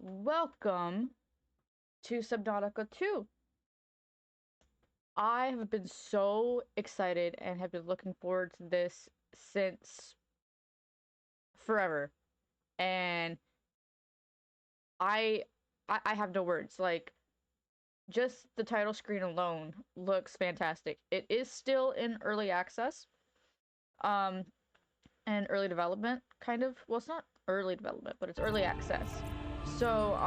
Welcome to Subnautica 2. I have been so excited and have been looking forward to this since forever. And I I have no words. Like, just the title screen alone looks fantastic. It is still in early access. Um and early development, kind of. Well, it's not early development, but it's early access. So,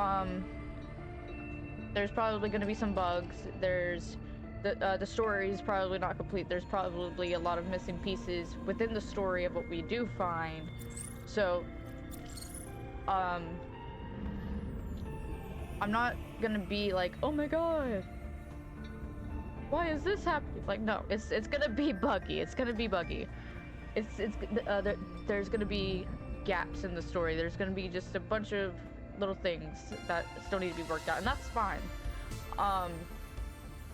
there's probably going to be some bugs. There's the story is probably not complete. There's probably a lot of missing pieces within the story of what we do find. So, um, I'm not gonna be like, oh my god, why is this happening? Like, no, it's gonna be buggy. It's gonna be buggy. There's gonna be gaps in the story. There's gonna be just a bunch of little things that still need to be worked out, and that's fine.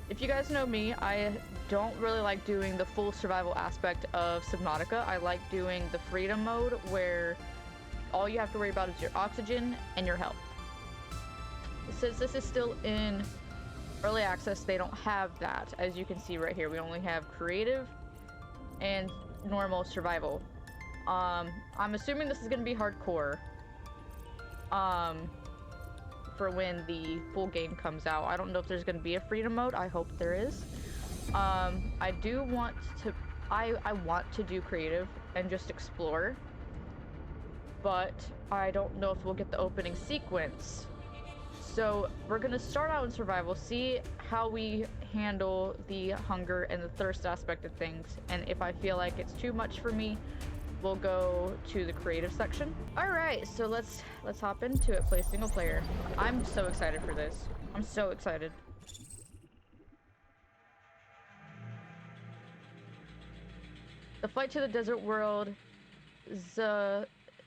If you guys know me, I don't really like doing the full survival aspect of Subnautica. I like doing the freedom mode where all you have to worry about is your oxygen and your health. Since this is still in early access, they don't have that. As you can see right here, we only have creative and normal survival. I'm assuming this is going to be hardcore. For when the full game comes out. I don't know if there's going to be a freedom mode. I hope there is. I do want to... I want to do creative and just explore. But I don't know if we'll get the opening sequence. So we're going to start out in survival, see how we handle the hunger and the thirst aspect of things. And if I feel like it's too much for me, we'll go to the creative section. All right, so let's hop into it. Play single player. I'm so excited for this. I'm so excited. The flight to the desert world,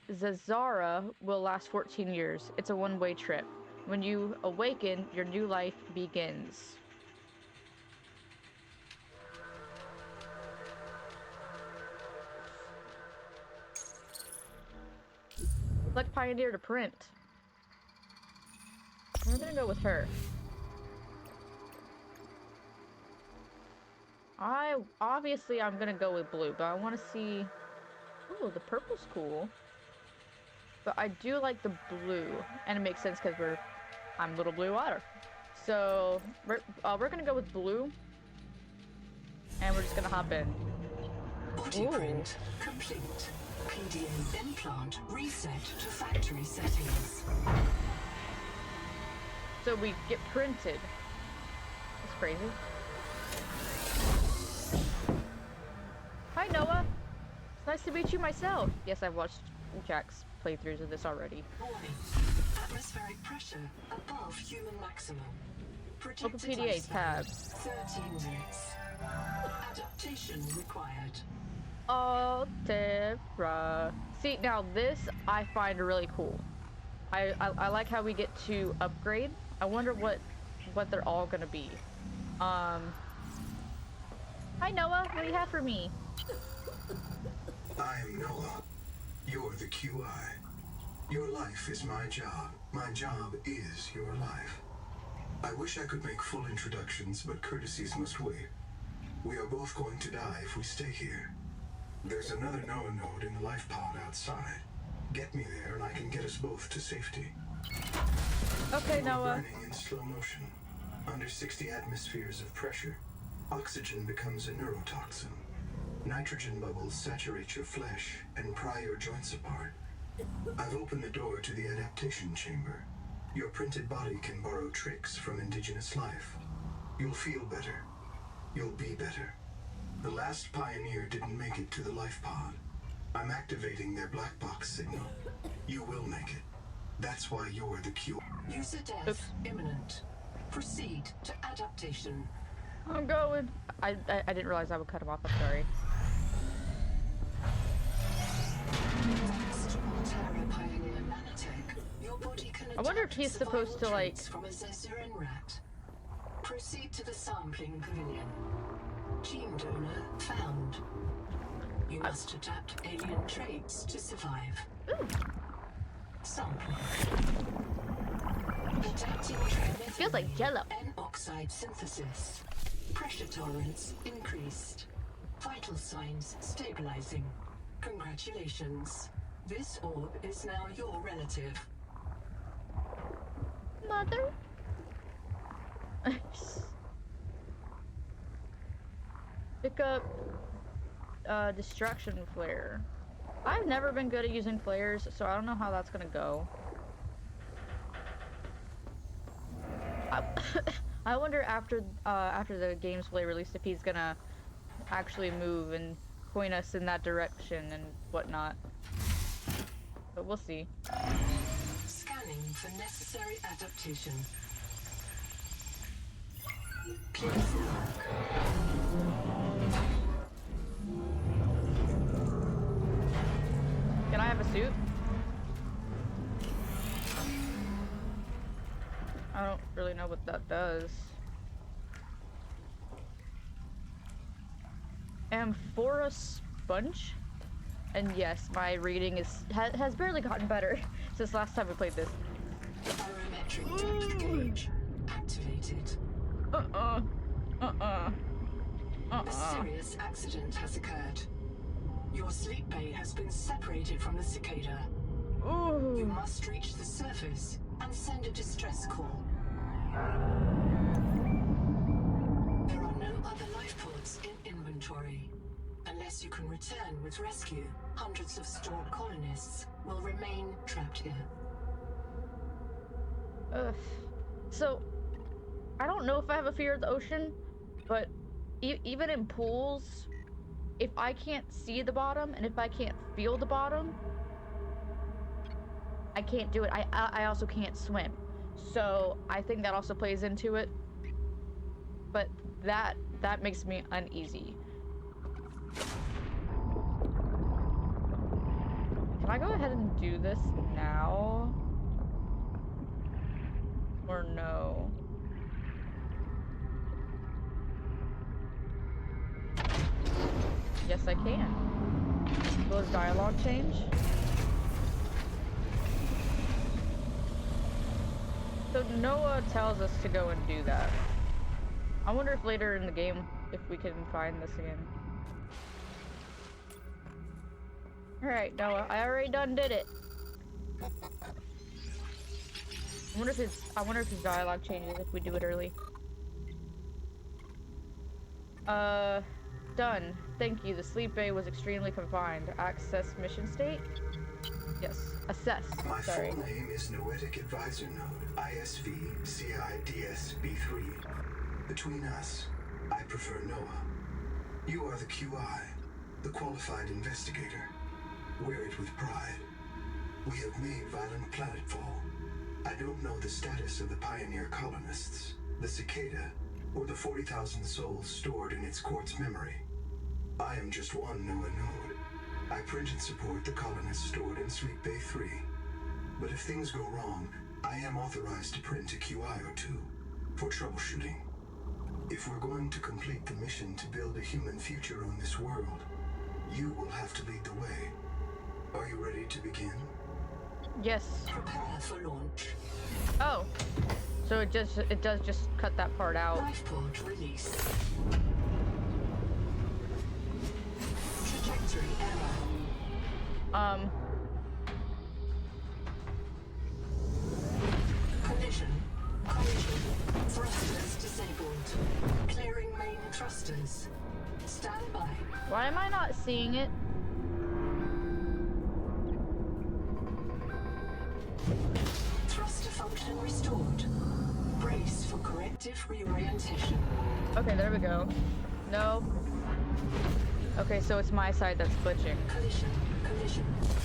Zazara, will last 14 years. It's a one-way trip. When you awaken, your new life begins. Select Pioneer to print. I'm gonna go with her. I'm gonna go with blue, but I want to see... Ooh, the purple's cool. But I do like the blue, and it makes sense because I'm Little Blue Water. So we're gonna go with blue, and we're just gonna hop in. Body print complete. PDA implant reset to factory settings. So we get printed. That's crazy. Hi, Noah. It's nice to meet you myself. Yes, I've watched Jack's playthroughs of this already. Warning. Atmospheric pressure above human maximum. Open PDA tab. 13 minutes. Adaptation required. Oh, Terra. See, now this I find really cool. I like how we get to upgrade. I wonder what they're all gonna be. Hi Noah, what do you have for me? I am Noah. You're the QI. Your life is my job. My job is your life. I wish I could make full introductions, but courtesies must wait. We are both going to die if we stay here. There's another Noah node in the life pod outside. Get me there and I can get us both to safety. Okay, Noah. Burning in slow motion. Under 60 atmospheres of pressure, oxygen becomes a neurotoxin. Nitrogen bubbles saturate your flesh and pry your joints apart. I've opened the door to the adaptation chamber. Your printed body can borrow tricks from indigenous life. You'll feel better. You'll be better. The last pioneer didn't make it to the life pod. I'm activating their black box signal. You will make it. That's why you're the Q. User death imminent. Proceed to adaptation. I'm going. I didn't realize I would cut him off. I'm sorry. I wonder if he's supposed to like. From a Zazuran rat. Proceed to the sampling pavilion. Gene donor found. You must adapt alien traits to survive. Ooh. Sampling. It feels like Jello. N-oxide synthesis. Pressure tolerance increased. Vital signs stabilizing. Congratulations. This orb is now your relative. Mother? Pick up distraction flare. I've never been good at using flares, so I don't know how that's gonna go. I wonder after the game's fully released if he's gonna actually move and point us in that direction and whatnot. But we'll see. Scanning for necessary adaptation. Clear for work. Can I have a suit? I don't really know what that does. Amphora sponge? And yes, my reading has barely gotten better since last time we played this. Barometric depth gauge activated. A serious accident has occurred. Your sleep bay has been separated from the cicada. Ooh. You must reach the surface and send a distress call. There are no other life pods in inventory. Unless you can return with rescue, hundreds of stored colonists will remain trapped here. So, I don't know if I have a fear of the ocean, but even in pools, if I can't see the bottom and if I can't feel the bottom, I can't do it. I also can't swim. So, I think that also plays into it. But that makes me uneasy. Can I go ahead and do this now? Or no? Yes, I can. Will his dialogue change? So Noah tells us to go and do that. I wonder if later in the game, if we can find this again. Alright, Noah, I already done did it. I wonder if his dialogue changes if we do it early. Done. Thank you. The sleep bay was extremely confined. Access mission state? Yes. Assess. My Sorry. full name is Noetic Advisor Node, ISV CIDS-B3. Between us, I prefer Noah. You are the QI, the qualified investigator. Wear it with pride. We have made violent planetfall. I don't know the status of the pioneer colonists, the cicada, or the 40,000 souls stored in its quartz memory. I am just one Noah node. I print and support the colonists stored in Sleep Bay 3. But if things go wrong, I am authorized to print a QI or two for troubleshooting. If we're going to complete the mission to build a human future on this world, you will have to lead the way. Are you ready to begin? Yes. Prepare for launch. Oh. So it does just cut that part out. Life pod release. Trajectory error. Collision. Thrusters disabled. Clearing main thrusters. Stand by. Why am I not seeing it? Thruster function restored. Brace for corrective reorientation. Okay, there we go. No. Okay, so it's my side that's glitching. Collision.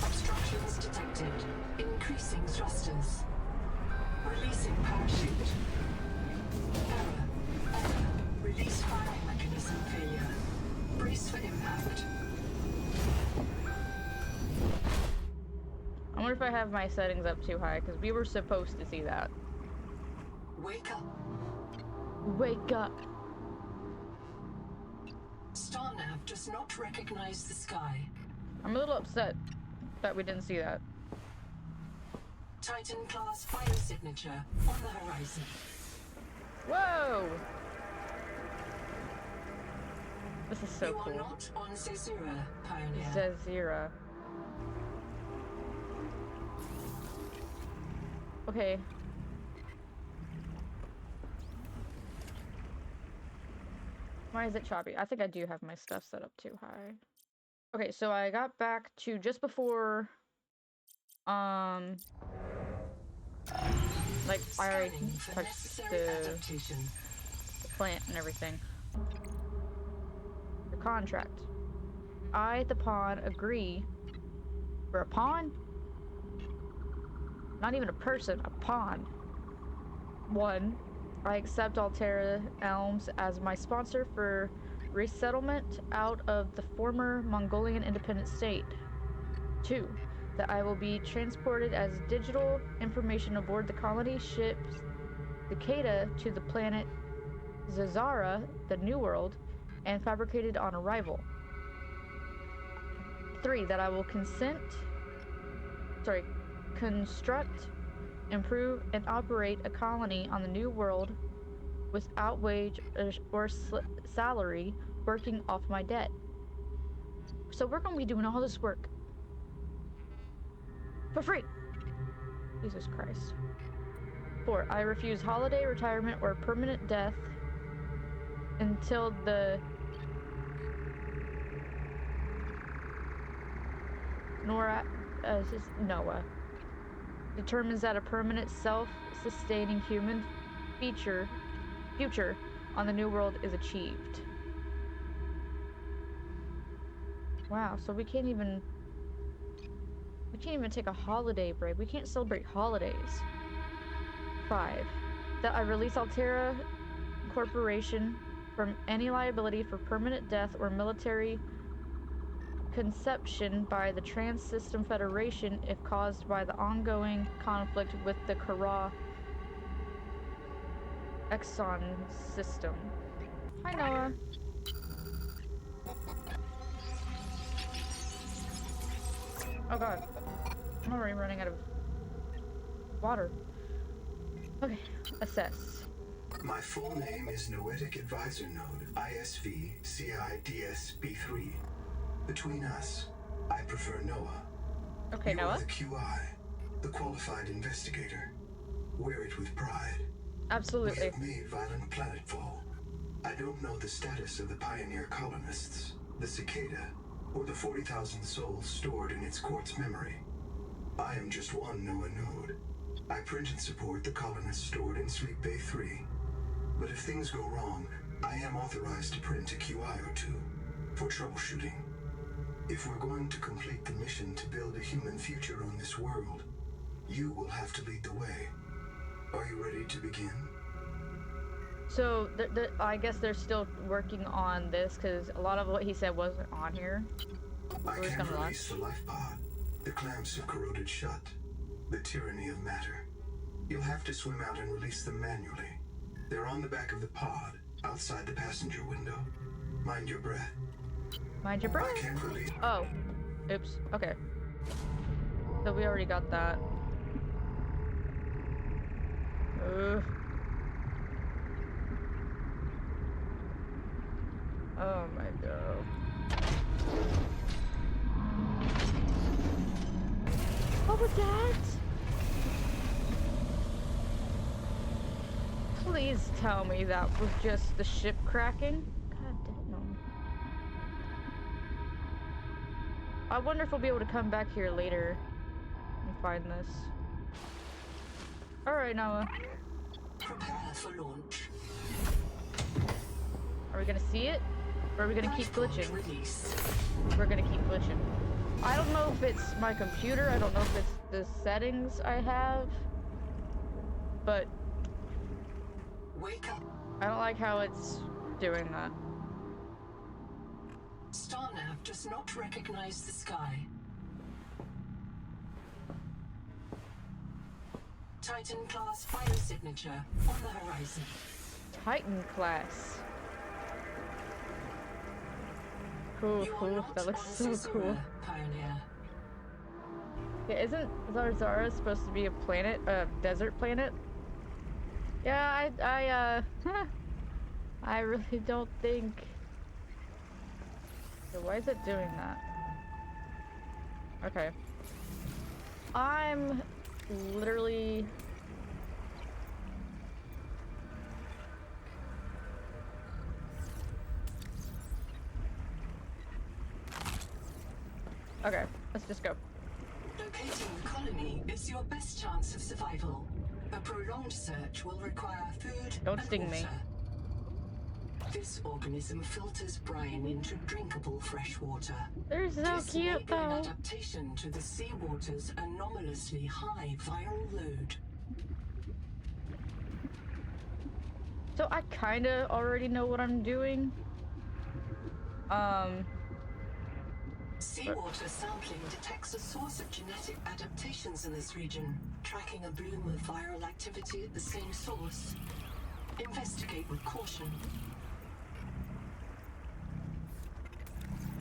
Obstructions detected. Increasing thrusters. Releasing parachute. Error. Release firing mechanism failure. Brace for impact. I wonder if I have my settings up too high, because we were supposed to see that. Wake up. Wake up. Starnav does not recognize the sky. I'm a little upset that we didn't see that. Titan-class biosignature on the horizon. Whoa! This is so You cool. are not on Caesura, Pioneer. Zazira. Okay. Why is it choppy? I think I do have my stuff set up too high. Okay, so I got back to just before, like, I already Scanning for touched necessary the adaptation. plant and everything. The contract. I, the pawn, agree. For a pawn? Not even a person, a pawn. 1. I accept Altera Elms as my sponsor for resettlement out of the former Mongolian independent state. 2. That I will be transported as digital information aboard the colony ship Cicada to the planet Zazara, the New World, and fabricated on arrival. 3. That I will construct, improve, and operate a colony on the New World without wage or salary, working off my debt. So we're gonna be doing all this work for free. Jesus Christ. 4. I refuse holiday, retirement, or permanent death until the Noah determines that a permanent self-sustaining human future on the New World is achieved. Wow, so we can't even take a holiday break. We can't celebrate holidays. 5. That I release Altera Corporation from any liability for permanent death or military conception by the Trans-System Federation if caused by the ongoing conflict with the Kara Exxon system. Hi, Noah. Oh god. I'm already running out of water. Okay, assess. My full name is Noetic Advisor Node, ISV CIDS-B3. Between us, I prefer Noah. Okay, You Noah. are the QI, the qualified investigator. Wear it with pride. Absolutely. We have made violent planetfall. I don't know the status of the pioneer colonists, the Cicada, or the 40,000 souls stored in its quartz memory. I am just one Noah node. I print and support the colonists stored in Sleep Bay 3. But if things go wrong, I am authorized to print a QIO2 for troubleshooting. If we're going to complete the mission to build a human future on this world, you will have to lead the way. Are you ready to begin? So, I guess they're still working on this, because a lot of what he said wasn't on here. I We're just can't gonna release the life pod. The clamps have corroded shut. The tyranny of matter. You'll have to swim out and release them manually. They're on the back of the pod, outside the passenger window. Mind your breath. Mind your breath. I can't release. Oh. Oops. Okay. So we already got that. Ugh. Oh my god. What was that? Please tell me that was just the ship cracking. God damn. I wonder if we'll be able to come back here later and find this. Alright, Noah. Prepare for launch. Are we gonna see it? Or are we gonna keep glitching? Release. We're gonna keep glitching. I don't know if it's my computer, I don't know if it's the settings I have, but Wake up. I don't like how it's doing that. Starnav does not recognize the sky. Titan-class biosignature on the horizon. Titan class. Cool, You are cool. not That looks on so Caesura, cool. Pioneer. Yeah, isn't Zarzara supposed to be a planet, a desert planet? Yeah, I really don't think. So why is it doing that? Okay. I'm literally. Okay, let's just go. Locating the colony is your best chance of survival. A prolonged search will require food Don't and sting water. me. This organism filters brine into drinkable fresh water. They're so This cute may be an though. adaptation to the seawater's anomalously high viral load. So I kinda already know what I'm doing. Seawater sampling detects a source of genetic adaptations in this region, tracking a bloom of viral activity at the same source. Investigate with caution.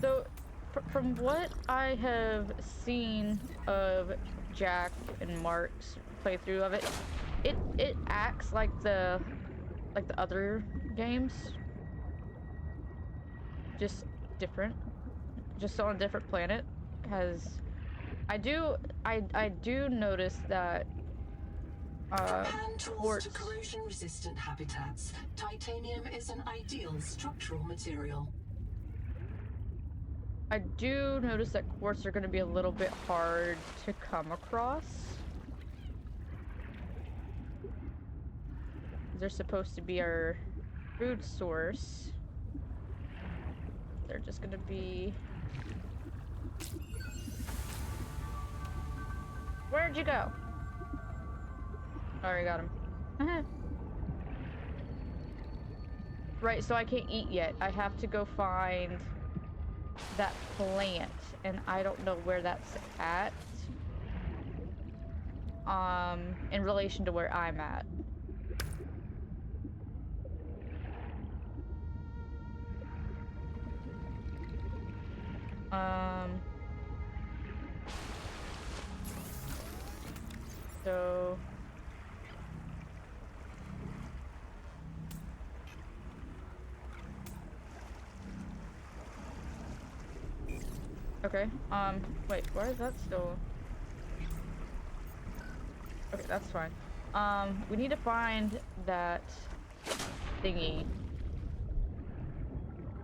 So, from what I have seen of Jack and Mark's playthrough of it, it acts like the other games, just different, just on a different planet. Because I do notice that From hand tools quartz. to corrosion-resistant habitats, titanium is an ideal structural material. I do notice that quartz are going to be a little bit hard to come across. They're supposed to be our food source. They're just going to be... Where'd you go? Alright, got him. Right, so I can't eat yet. I have to go find that plant, and I don't know where that's at. In relation to where I'm at. So... Okay, wait, where is that still? Okay, that's fine. We need to find that thingy.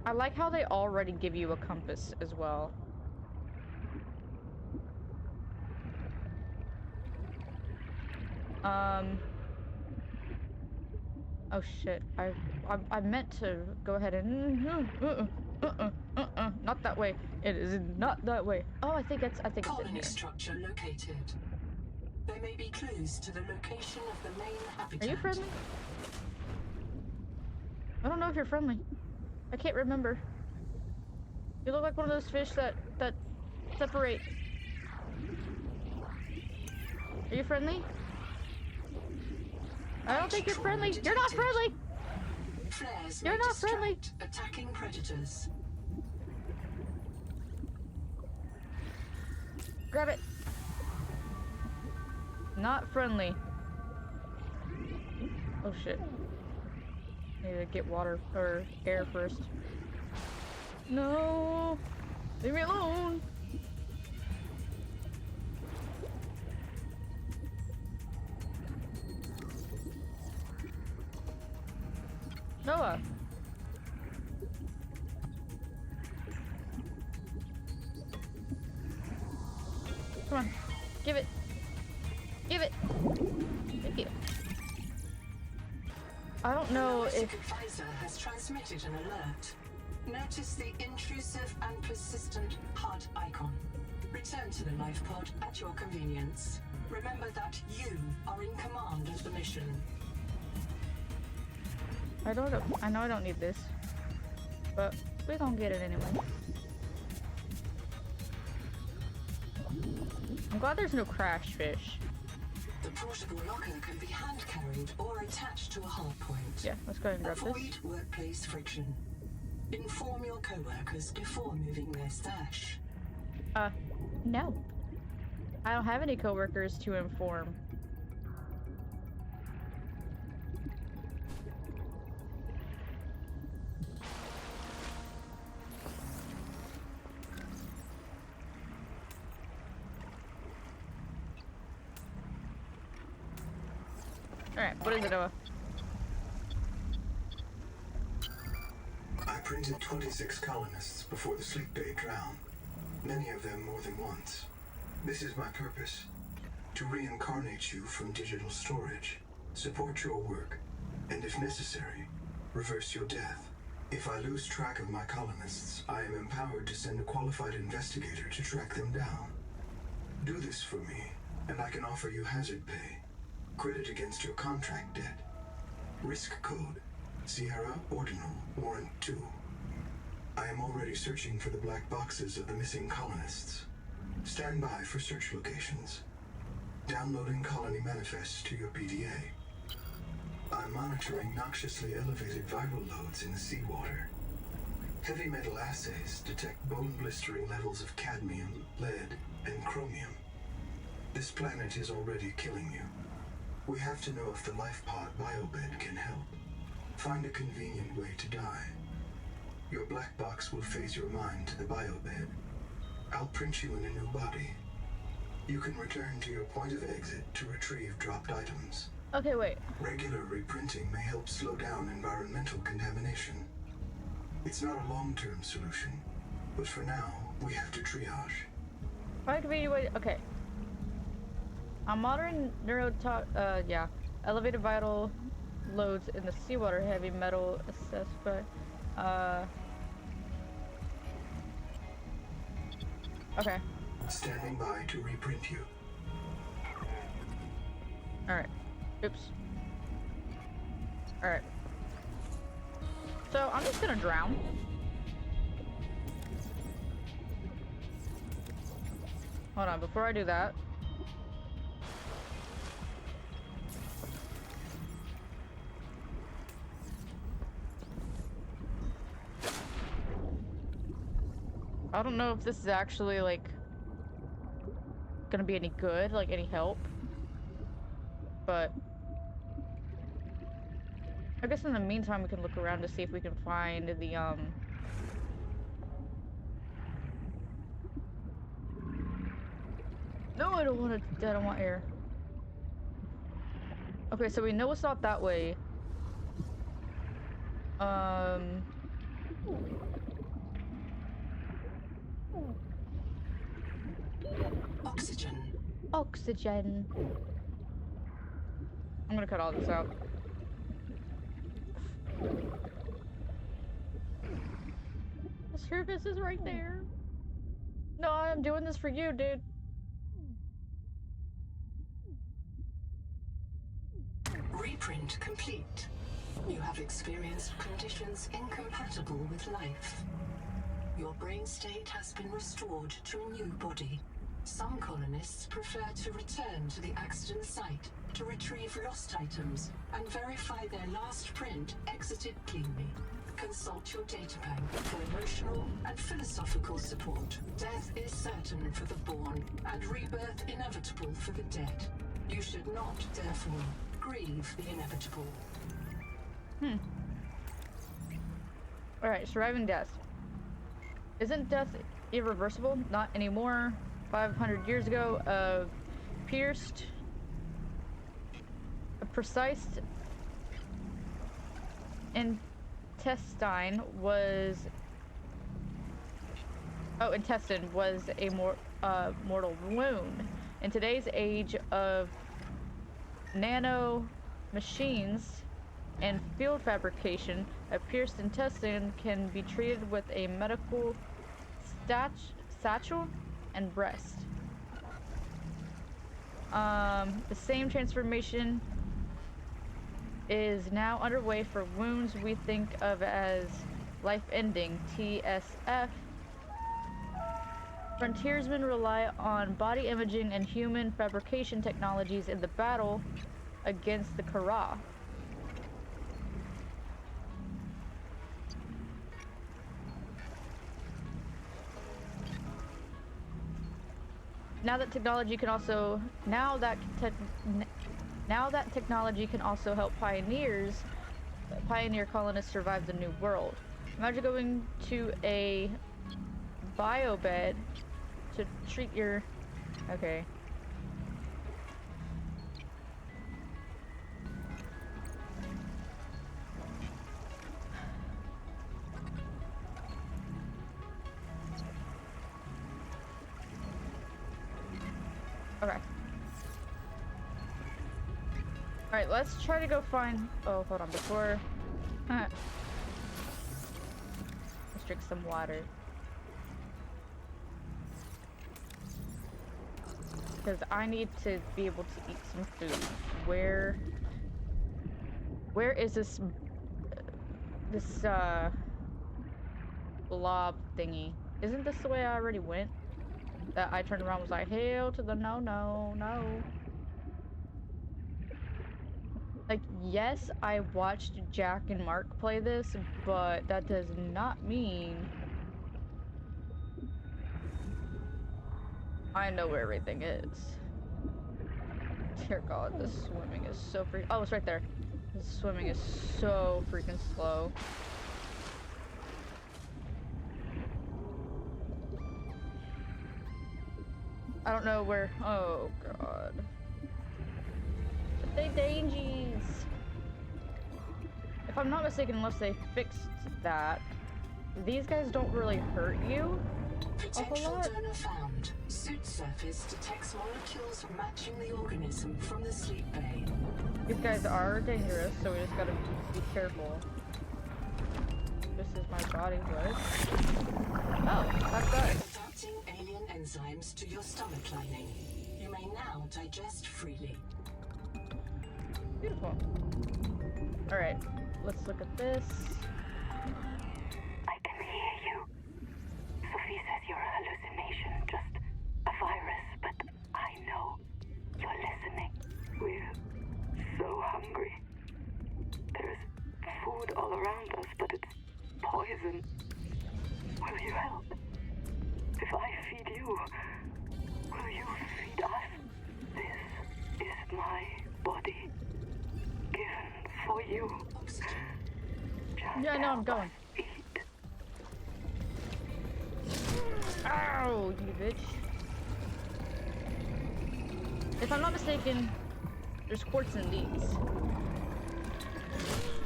I like how they already give you a compass as well. Oh shit, I meant to go ahead and... not that way. It is not that way. Oh, I think it's in Colony here. structure located. There may be clues to the location of the main habitat. Are you friendly? I don't know if you're friendly. I can't remember. You look like one of those fish that separate. Are you friendly? I don't think you're friendly. You're not friendly. Flares You're may not friendly. distract attacking predators. Grab it. Not friendly. Oh shit. Need to get water or air first. No. Leave me alone. Noah. Come on. Give it. Give it. Thank you. I don't know The if... advisor has transmitted an alert. Notice the intrusive and persistent HUD icon. Return to the life pod at your convenience. Remember that you are in command of the mission. I know I don't need this, but we're gonna get it anyway. I'm glad there's no crash fish. The portable locker can be hand carried or attached to a hard point. Yeah, let's go ahead and grab Avoid this. workplace friction. Inform your co-workers before moving their stash. No. I don't have any coworkers to inform. Alright, what is it, Noah? I printed 26 colonists before the sleep day drowned, many of them more than once. This is my purpose: to reincarnate you from digital storage, support your work, and if necessary, reverse your death. If I lose track of my colonists, I am empowered to send a qualified investigator to track them down. Do this for me, and I can offer you hazard pay, credit against your contract debt. Risk code: Sierra Ordinal Warrant 2. I am already searching for the black boxes of the missing colonists. Stand by for search locations. Downloading colony manifests to your PDA. I'm monitoring noxiously elevated viral loads in the seawater. Heavy metal assays detect bone-blistering levels of cadmium, lead, and chromium. This planet is already killing you. We have to know if the life pod biobed can help. Find a convenient way to die. Your black box will phase your mind to the biobed. I'll print you in a new body. You can return to your point of exit to retrieve dropped items. Okay, wait. Regular reprinting may help slow down environmental contamination. It's not a long-term solution, but for now, we have to triage. Find a convenient way. Okay. I'm monitoring elevated vital loads in the seawater. Heavy metal assessed by, okay. Standing by to reprint you. Alright. Oops. Alright. So, I'm just gonna drown. Hold on, before I do that. I don't know if this is actually, like, gonna be any good, like, any help. But I guess in the meantime we can look around to see if we can find the, No, I don't want air. Okay, so we know it's not that way. Oxygen. Oxygen. I'm gonna cut all this out. The service is right there. No, I'm doing this for you, dude. Reprint complete. You have experienced conditions incompatible with life. Your brain state has been restored to a new body. Some colonists prefer to return to the accident site to retrieve lost items and verify their last print exited cleanly. Consult your data bank for emotional and philosophical support. Death is certain for the born and rebirth inevitable for the dead. You should not, therefore, grieve the inevitable. Alright, surviving death. Isn't death irreversible? Not anymore. 500 years ago, a precise intestine was a mortal wound. In today's age of nano machines and field fabrication, a pierced intestine can be treated with a medical satchel and breast. The same transformation is now underway for wounds we think of as life-ending, TSF. Frontiersmen rely on body imaging and human fabrication technologies in the battle against the Kara. Now that technology can also now that technology can also help pioneer colonists survive the new world. Imagine going to a biobed to treat your okay. Okay. Alright, let's try to go find... Oh, hold on. Before... Let's drink some water. Because I need to be able to eat some food. Where is this... This, blob thingy? Isn't this the way I already went? That I turned around and was like, hell to the no, no, no. Like, yes, I watched Jack and Mark play this, but that does not mean I know where everything is. Dear God, this swimming is so oh, it's right there. This swimming is so freaking slow. I don't know where. Oh God. But they dangies. If I'm not mistaken, unless they fixed that, these guys don't really hurt you a whole Potential lot. donor found. Suit surface detects molecules matching the organism from the sleep bay. These guys are dangerous, so we just gotta be careful. This is my body, what? Oh, that's good. Adapting alien enzymes to your stomach lining. You may now digest freely. Beautiful. Alright, let's look at this. I can hear you. Sophie says you're a hallucination, just a virus, but I know you're listening. We're so hungry. There's food all around us, but it's poison. Will you help? If I feed you, will you feed us? This is my body, given for you. Oxygen. Just Yeah, I know, I'm help going. us eat. Ow, you bitch. If I'm not mistaken, there's quartz in these.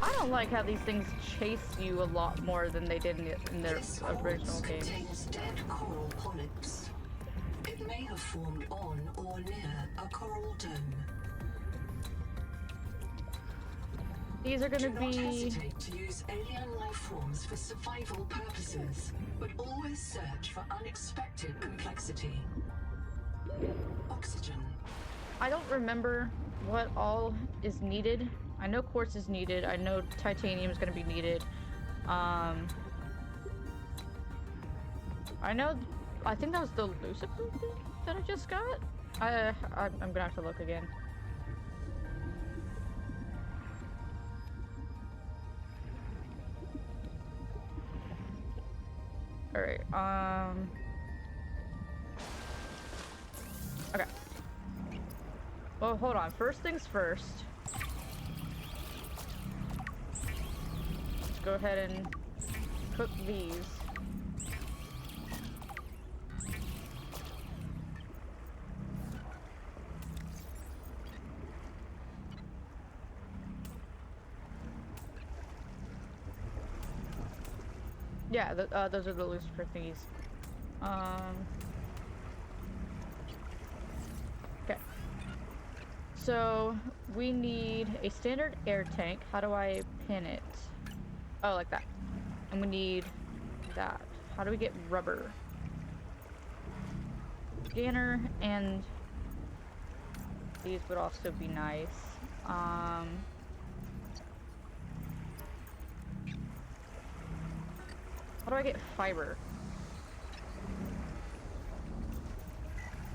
I don't like how these things chase you a lot more than they did in their This original quartz games. contains dead coral polyps. It may have formed on or near a coral dome. These are Do gonna not be... hesitate to use alien life forms for survival purposes, but always search for unexpected complexity. Oxygen. I don't remember what all is needed. I know quartz is needed. I know titanium is gonna be needed. I know... I think that was the Lucifer thing that I just got. I'm gonna have to look again. Alright, okay. Well, hold on. First things first. Let's go ahead and cook these. Yeah, those are the Lucifer thingies. Okay. So, we need a standard air tank. How do I pin it? Oh, like that. And we need that. How do we get rubber? Scanner and these would also be nice. How do I get fiber?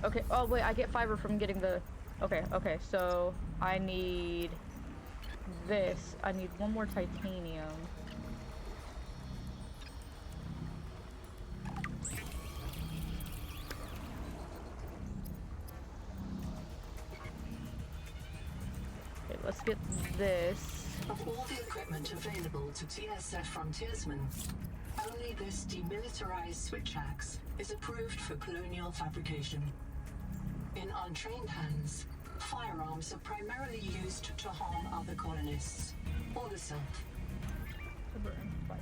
Okay, oh wait, I get fiber from getting the... Okay, so I need this. I need one more titanium. this. Of all the equipment available to TSF frontiersmen, only this demilitarized switch axe is approved for colonial fabrication. In untrained hands, firearms are primarily used to harm other colonists or the self. Silver and fiber.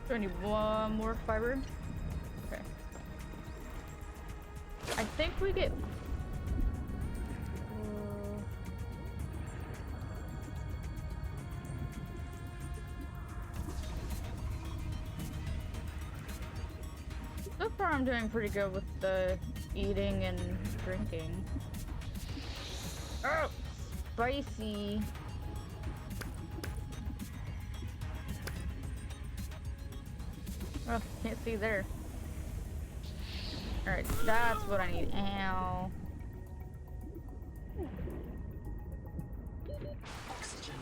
Do I need one more fiber? Okay. I think we get... So far I'm doing pretty good with the eating and drinking. Oh! Spicy! Oh, can't see there. Alright, that's what I need. Ow. Oxygen.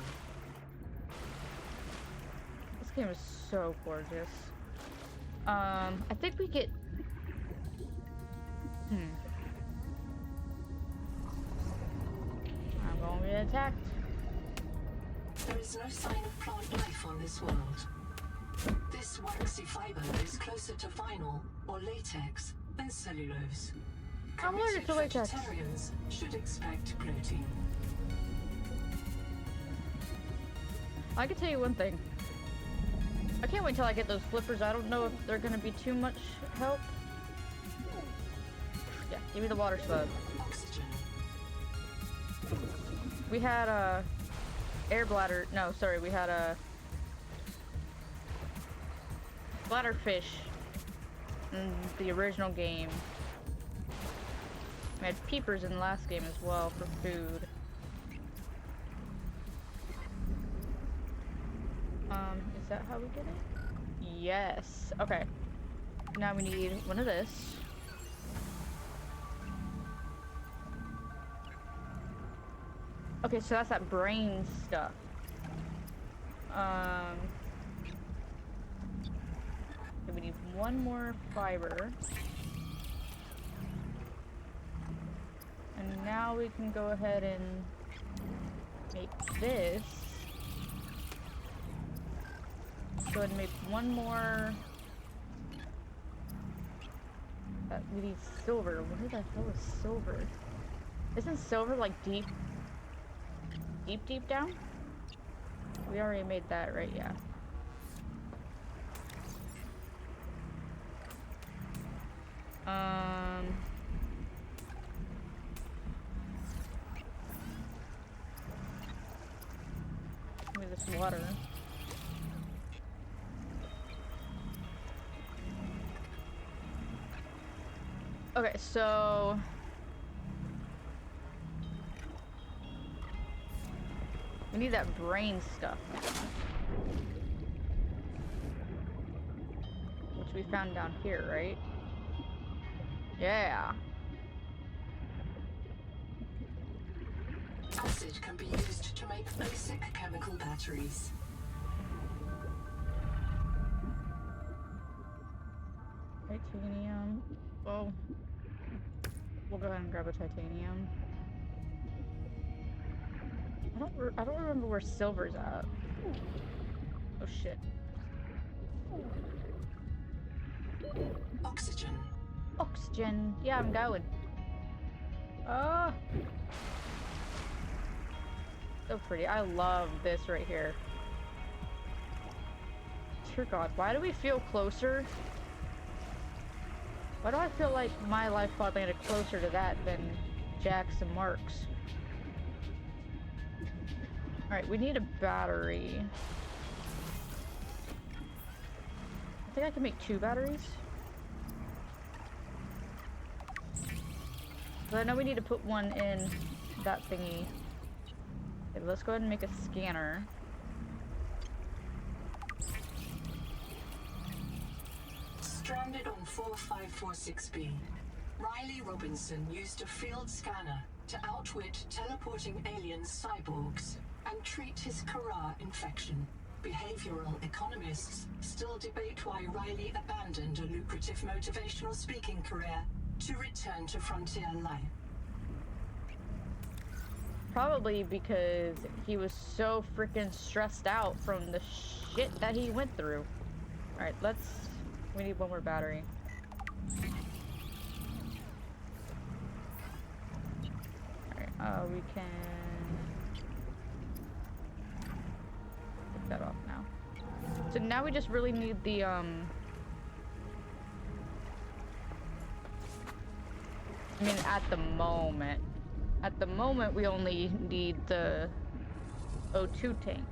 This game is so gorgeous. I think we get... I'm gonna get attacked. There is no sign of plant life on this world. This waxy fiber is closer to vinyl or latex than cellulose. I'm allergic to latex. Vegetarians should expect protein. I can tell you one thing. I can't wait till I get those flippers. I don't know if they're gonna be too much help. Yeah, give me the water slug. Oxygen. We had a air bladder. No, sorry, we had a bladderfish in the original game. We had peepers in the last game as well for food. Is that how we get it? Yes. Okay. Now we need one of this. Okay, so that's that brain stuff. We need one more fiber. And now we can go ahead and make this. Go ahead and make one more. We need silver. Where the hell is silver? Isn't silver like deep down? We already made that, right? Yeah. Give me this water. Okay, so we need that brain stuff now, which we found down here, right? Yeah. Acid can be used to make basic chemical batteries. Titanium. Oh. We'll go ahead and grab a titanium. I don't remember where silver's at. Oh shit. Oxygen. Oxygen. Yeah, I'm going. Ah. So pretty. I love this right here. Dear God, why do we feel closer? Why do I feel like my life pod landed closer to that than Jack's and Mark's? Alright, we need a battery. I think I can make 2 batteries. But I know we need to put one in that thingy. Okay, let's go ahead and make a scanner. Stranded on 4546B, Riley Robinson used a field scanner to outwit teleporting alien cyborgs and treat his Kara infection. Behavioral economists still debate why Riley abandoned a lucrative motivational speaking career to return to frontier life. Probably because he was so freaking stressed out from the shit that he went through. Alright, we need one more battery. Alright, we can take that off now. So now we just really need the, I mean, at the moment, we only need the O2 tank.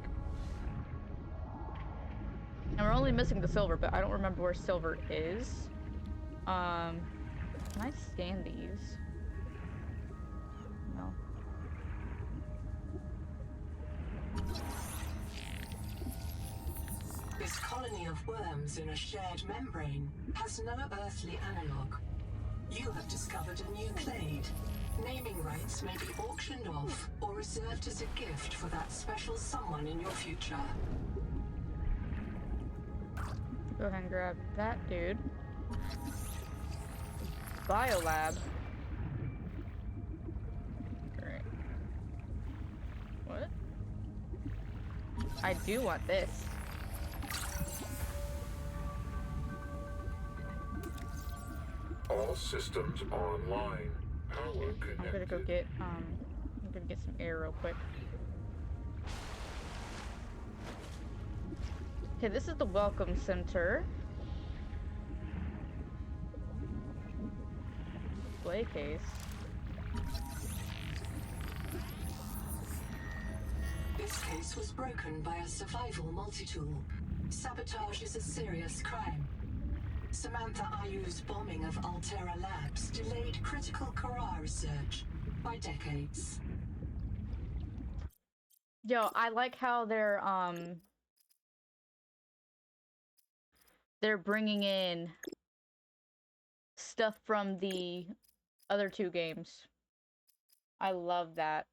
And we're only missing the silver, but I don't remember where silver is. Can I scan these? No. This colony of worms in a shared membrane has no earthly analog. You have discovered a new clade. Naming rights may be auctioned off or reserved as a gift for that special someone in your future. Go ahead and grab that dude. Biolab. Great. What? I do want this. All systems online. Power connected. I'm gonna get some air real quick. Okay, this is the welcome center. Display case. This case was broken by a survival multi-tool. Sabotage is a serious crime. Samantha Ayu's bombing of Altera Labs delayed critical Kara research by decades. Yo, I like how they're bringing in stuff from the other two games. I love that.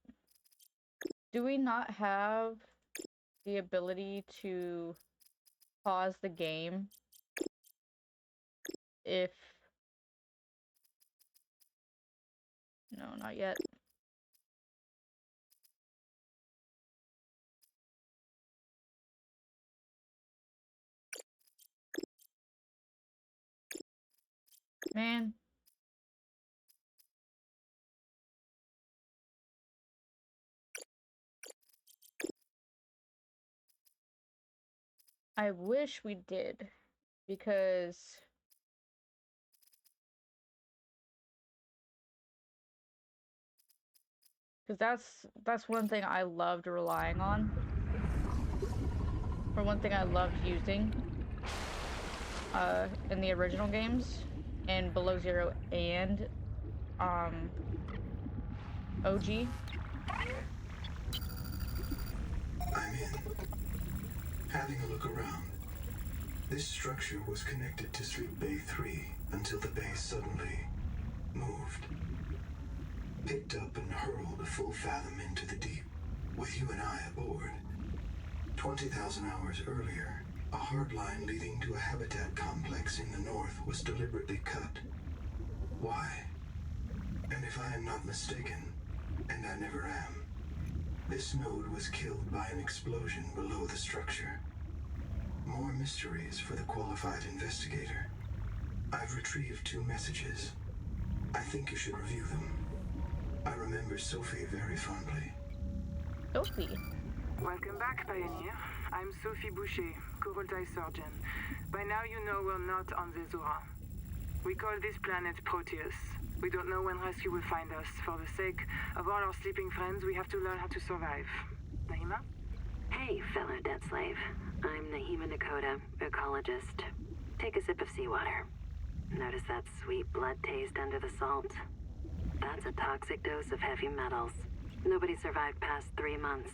Do we not have the ability to pause the game if... No, not yet. Man. I wish we did, because that's one thing I loved relying on. Or one thing I loved using in the original games, in Below Zero and OG. I'm in. Having a look around. This structure was connected to Street Bay 3 until the bay suddenly moved. Picked up and hurled a full fathom into the deep, with you and I aboard. 20,000 hours earlier, a hard line leading to a habitat complex in the north was deliberately cut. Why? And if I am not mistaken, and I never am, this node was killed by an explosion below the structure. More mysteries for the qualified investigator. I've retrieved 2 messages. I think you should review them. I remember Sophie very fondly. Sophie? Welcome back, Pioneer. I'm Sophie Boucher, Coroltai surgeon. By now you know we're not on the Zora. We call this planet Proteus. We don't know when rescue will find us. For the sake of all our sleeping friends, we have to learn how to survive. Naima? Hey, fellow dead slave. I'm Naima Nakota, ecologist. Take a sip of seawater. Notice that sweet blood taste under the salt? That's a toxic dose of heavy metals. Nobody survived past 3 months.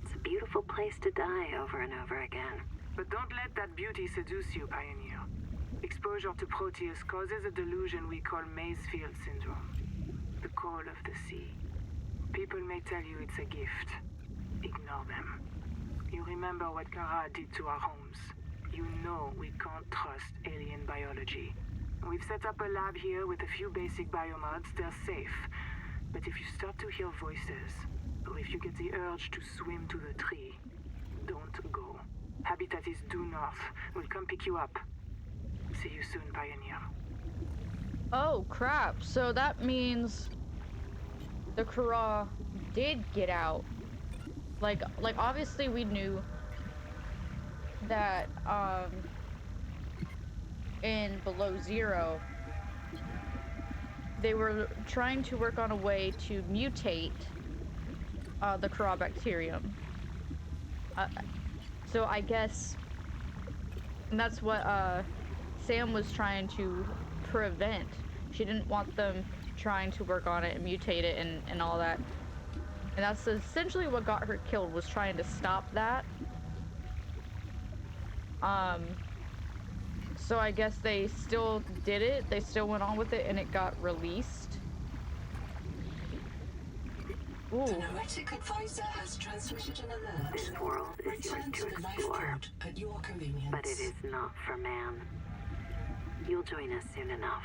It's a beautiful place to die over and over again. But don't let that beauty seduce you, Pioneer. Exposure to Proteus causes a delusion we call Maysfield syndrome. The coral of the sea. People may tell you it's a gift. Ignore them. You remember what Kara did to our homes. You know we can't trust alien biology. We've set up a lab here with a few basic biomods. They're safe. But if you start to hear voices, or if you get the urge to swim to the tree, don't go. Habitat is due north. We'll come pick you up. See you soon, Pioneer. Oh crap, so that means the Kara did get out. Like obviously we knew that in Below Zero they were trying to work on a way to mutate the Kara bacterium. So I guess that's what Sam was trying to prevent. She didn't want them trying to work on it and mutate it and all that. And that's essentially what got her killed, was trying to stop that. So I guess they still did it. They still went on with it and it got released. Ooh. The Noetic Advisor has transmitted an alert. This world is yours Return to to the life explore, pod at your convenience. but it is not for man. You'll join us soon enough.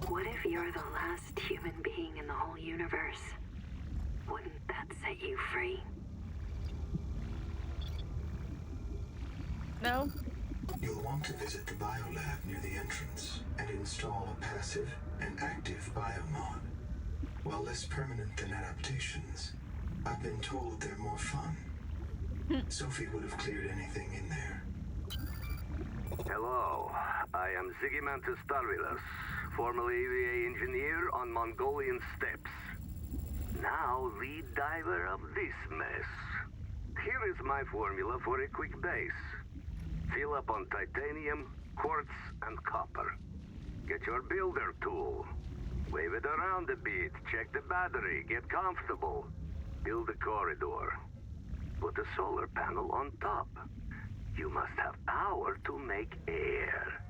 What if you're the last human being in the whole universe? Wouldn't that set you free? No? You'll want to visit the biolab near the entrance and install a passive and active biomod. While less permanent than adaptations, I've been told they're more fun. Sophie would have cleared anything in there. Hello, I am Zigimantus Tarvilus, formerly EVA engineer on Mongolian steppes. Now lead diver of this mess. Here is my formula for a quick base. Fill up on titanium, quartz, and copper. Get your builder tool. Wave it around a bit, check the battery, get comfortable. Build a corridor. Put a solar panel on top. You must have power to make air.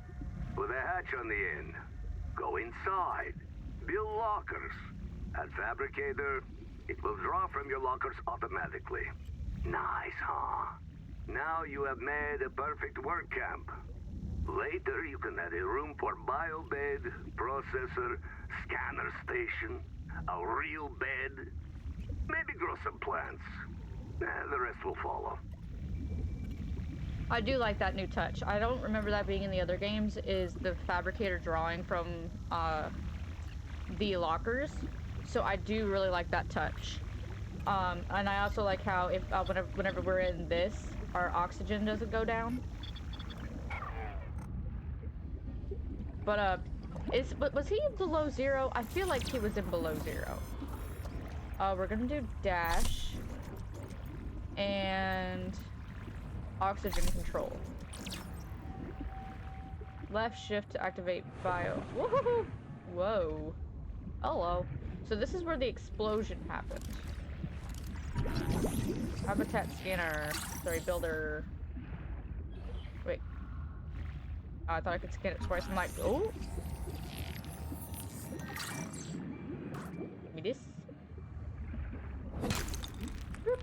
Put a hatch on the end. Go inside. Build lockers. At Fabricator, it will draw from your lockers automatically. Nice, huh? Now you have made a perfect work camp. Later, you can add a room for biobed, processor, scanner station, a real bed. Maybe grow some plants. The rest will follow. I do like that new touch. I don't remember that being in the other games, is the Fabricator drawing from the lockers. So I do really like that touch. And I also like how if whenever we're in this, our oxygen doesn't go down. But was he in Below Zero? I feel like he was in Below Zero. We're gonna do dash and oxygen control. Left shift to activate bio. Woohoo! Whoa. Hello. So this is where the explosion happened. Habitat scanner. Sorry, builder. Wait. Oh, I thought I could scan it twice. I'm like, oh. Give me this. Boop.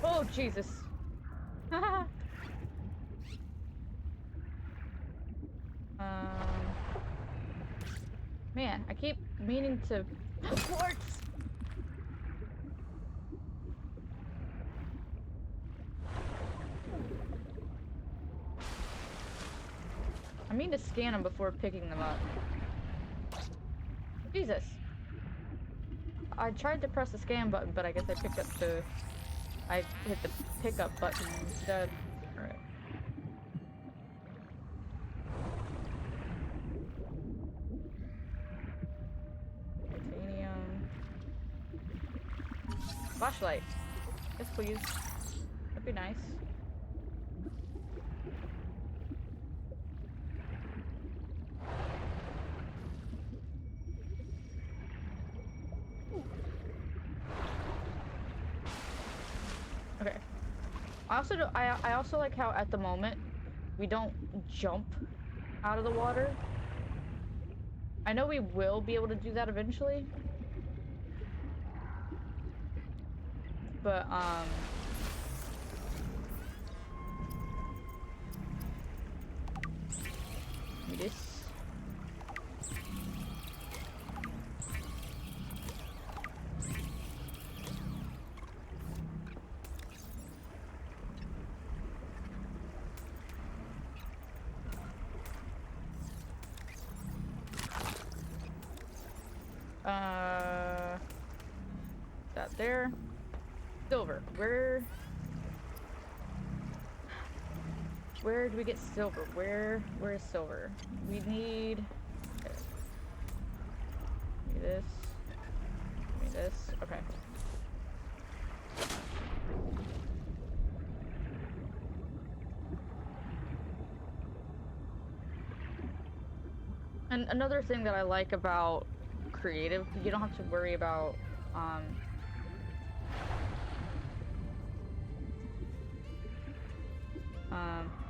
Oh, Jesus. Man, I keep meaning to... Quartz! I mean to scan them before picking them up. Jesus. I tried to press the scan button, but I guess I picked up the... I hit the pickup button instead. Alright. Titanium. Flashlight. Yes, please. That'd be nice. Okay. I also like how at the moment we don't jump out of the water. I know we will be able to do that eventually. But, this. That there. Silver. Where do we get silver? Where is silver? We need... Okay. Give me this. Give me this. Okay. And another thing that I like about creative, you don't have to worry about,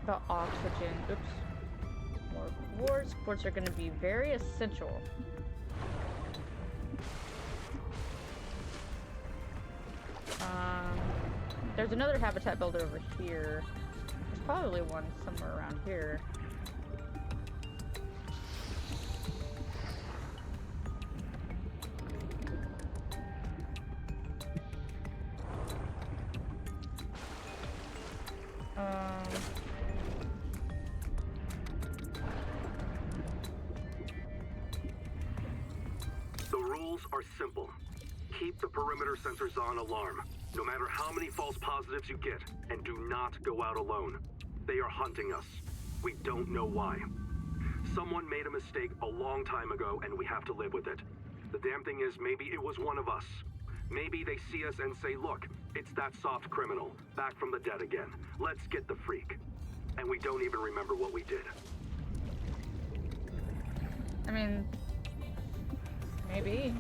about oxygen. Oops. More quartz. Quartz are going to be very essential. There's another habitat builder over here. There's probably one somewhere around here. The rules are simple. Keep the perimeter sensors on alarm, no matter how many false positives you get, and do not go out alone. They are hunting us. We don't know why. Someone made a mistake a long time ago, and we have to live with it. The damn thing is, maybe it was one of us. Maybe they see us and say, look, it's that soft criminal, back from the dead again. Let's get the freak. And we don't even remember what we did. I mean, maybe.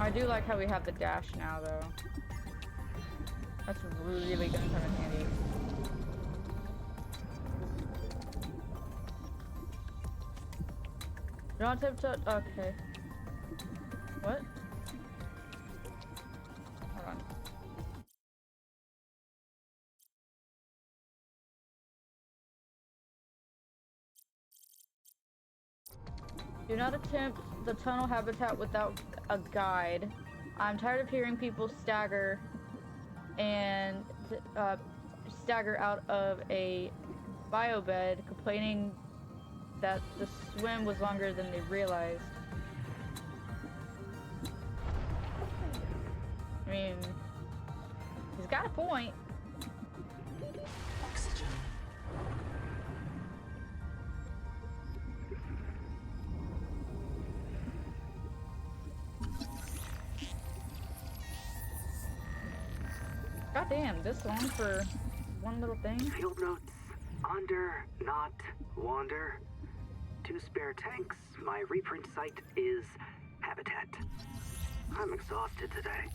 I do like how we have the dash now, though. That's really gonna come in handy. Do not tip touch. Okay. What? Hold on. Do not attempt the tunnel habitat without a guide. I'm tired of hearing people stagger and stagger out of a biobed, complaining that the swim was longer than they realized. I mean, he's got a point. Oxygen. God damn, this long for one little thing? Field notes. Under, not, wander. 2 spare tanks. My reprint site is habitat. I'm exhausted today.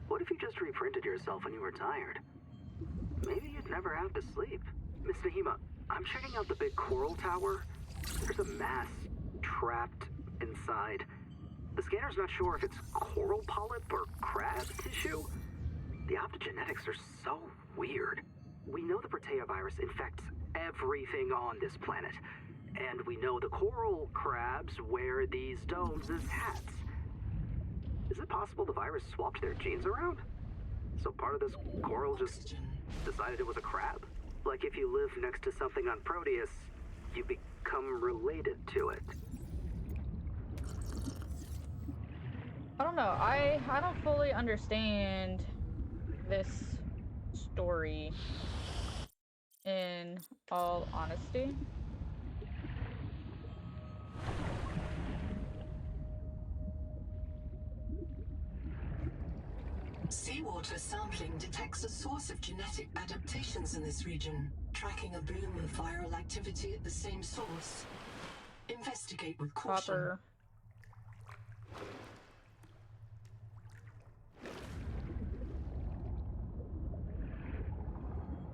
What if you just reprinted yourself when you were tired? Maybe you'd never have to sleep. Miss Nahima, I'm checking out the big coral tower. There's a mass trapped inside. The scanner's not sure if it's coral polyp or crab tissue. The optogenetics are so weird. We know the Protea virus infects everything on this planet. And we know the coral crabs wear these domes as hats. Is it possible the virus swapped their genes around? So part of this coral just decided it was a crab? Like if you live next to something on Proteus, you become related to it. I don't know. I don't fully understand this story, in all honesty. Seawater sampling detects a source of genetic adaptations in this region, tracking a bloom of viral activity at the same source. Investigate with caution. Copper.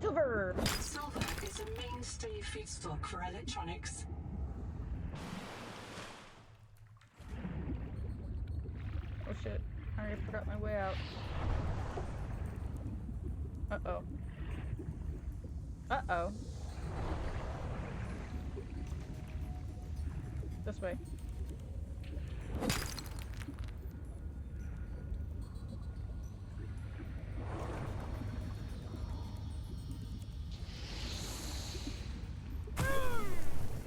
Silver! Silver is a mainstay feedstock for electronics. Oh shit. I already forgot my way out. Uh-oh. Uh-oh. This way.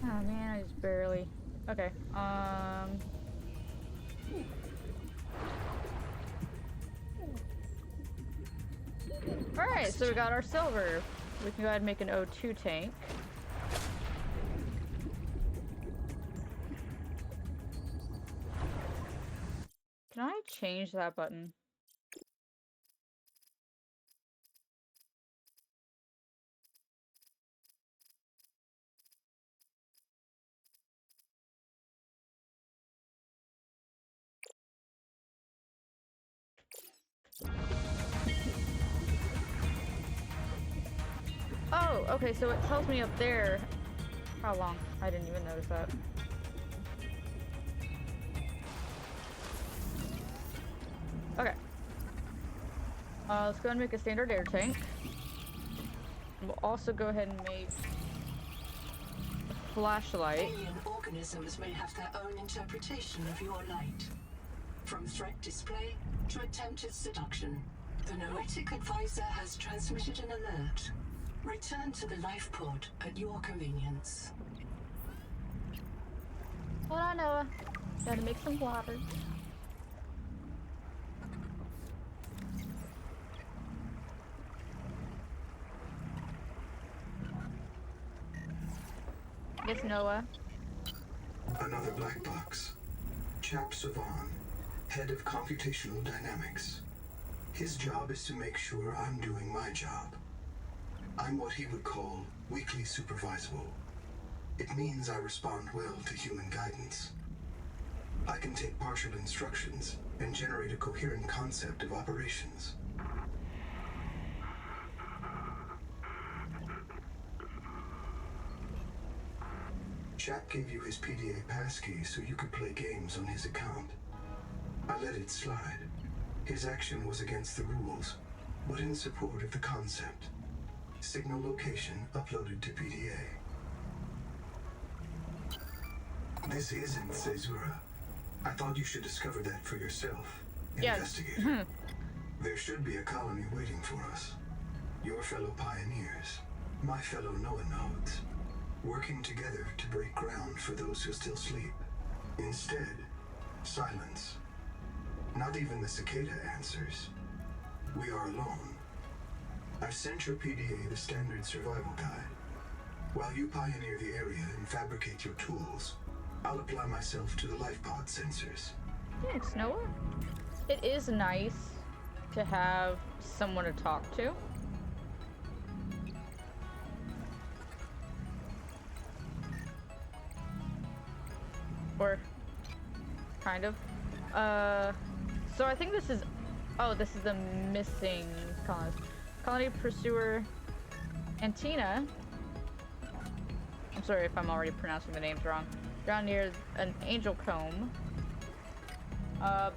Oh man, I just barely. Okay. Alright, so we got our silver. We can go ahead and make an O2 tank. Can I change that button? Oh, okay, so it tells me up there how long. I didn't even notice that. Okay. Let's go ahead and make a standard air tank. We'll also go ahead and make a flashlight. Alien organisms may have their own interpretation of your light. From threat display to attempted seduction, the Noetic Advisor has transmitted an alert. Return to the life pod at your convenience. Hold on, Noah. Gotta make some water. Yes, Noah. Another black box. Chap Savan, head of computational dynamics. His job is to make sure I'm doing my job. I'm what he would call weakly supervisable. It means I respond well to human guidance. I can take partial instructions and generate a coherent concept of operations. Chap gave you his PDA passkey so you could play games on his account. I let it slide. His action was against the rules, but in support of the concept. Signal location uploaded to PDA. This isn't Caesura. I thought you should discover that for yourself, investigator. There should be a colony waiting for us. Your fellow pioneers, my fellow Noah nodes, working together to break ground for those who still sleep. Instead, silence. Not even the cicada answers. We are alone. I've sent your PDA the standard survival guide. While you pioneer the area and fabricate your tools, I'll apply myself to the life pod sensors. Thanks, Noah. It is nice to have someone to talk to. Or kind of. So I think this is, oh, this is the missing colonist. Colony Pursuer Antina. I'm sorry if I'm already pronouncing the names wrong. Down near an angel comb.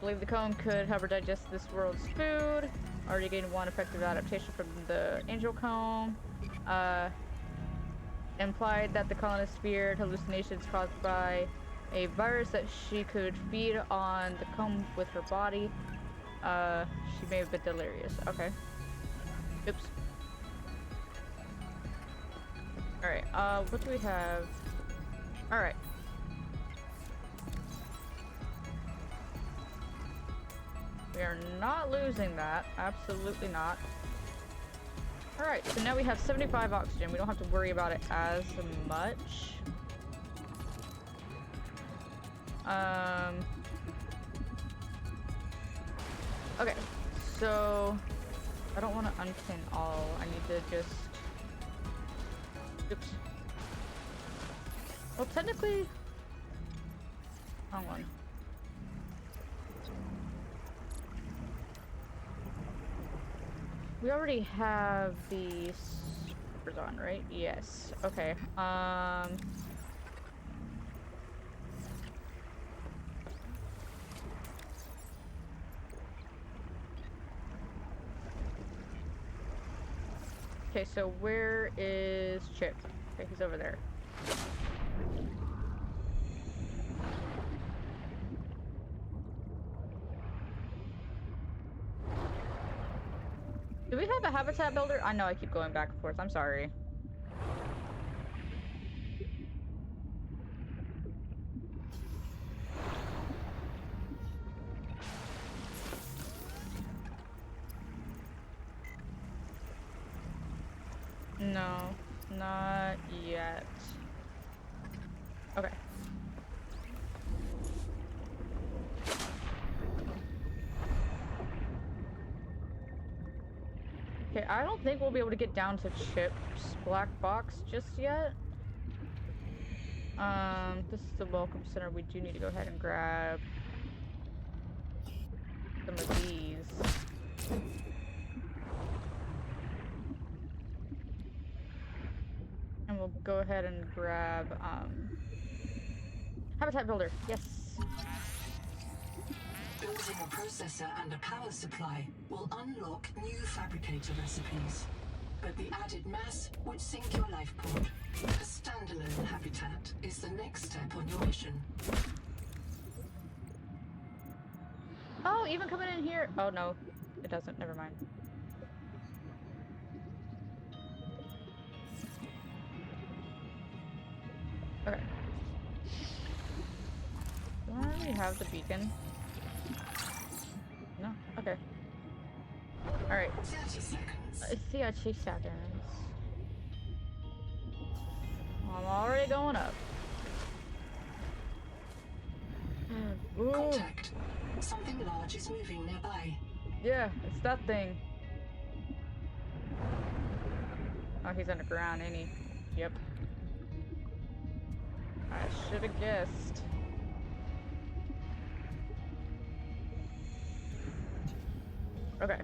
Believe the comb could help her digest this world's food. Already gained one effective adaptation from the angel comb. Implied that the colonist feared hallucinations caused by a virus that she could feed on the comb with her body. She may have been delirious. Okay. Oops. Alright, what do we have? Alright. We are not losing that. Absolutely not. Alright, so now we have 75 oxygen. We don't have to worry about it as much. Okay, so I don't want to unpin all. I need to just... Oops. Well, technically... Wrong one. We already have the wipers on, right? Yes. Okay. Okay, so where is Chip? Okay, he's over there. Do we have a habitat builder? I know I keep going back and forth. I'm sorry. No, not yet. Okay. Okay, I don't think we'll be able to get down to Chip's black box just yet. This is the welcome center. We do need to go ahead and grab some of these. And we'll go ahead and grab, habitat builder. Yes. Building a processor and a power supply will unlock new fabricator recipes. But the added mass would sink your life pod. A standalone habitat is the next step on your mission. Oh, even coming in here. Oh, no. It doesn't. Never mind. Okay. Do I already have the beacon? No? Okay. Alright. 30 seconds. 30 seconds. I'm already going up. Ooh. Contact. Something large is moving nearby. Yeah, it's that thing. Oh, he's underground, ain't he? Yep. I should have guessed. Okay.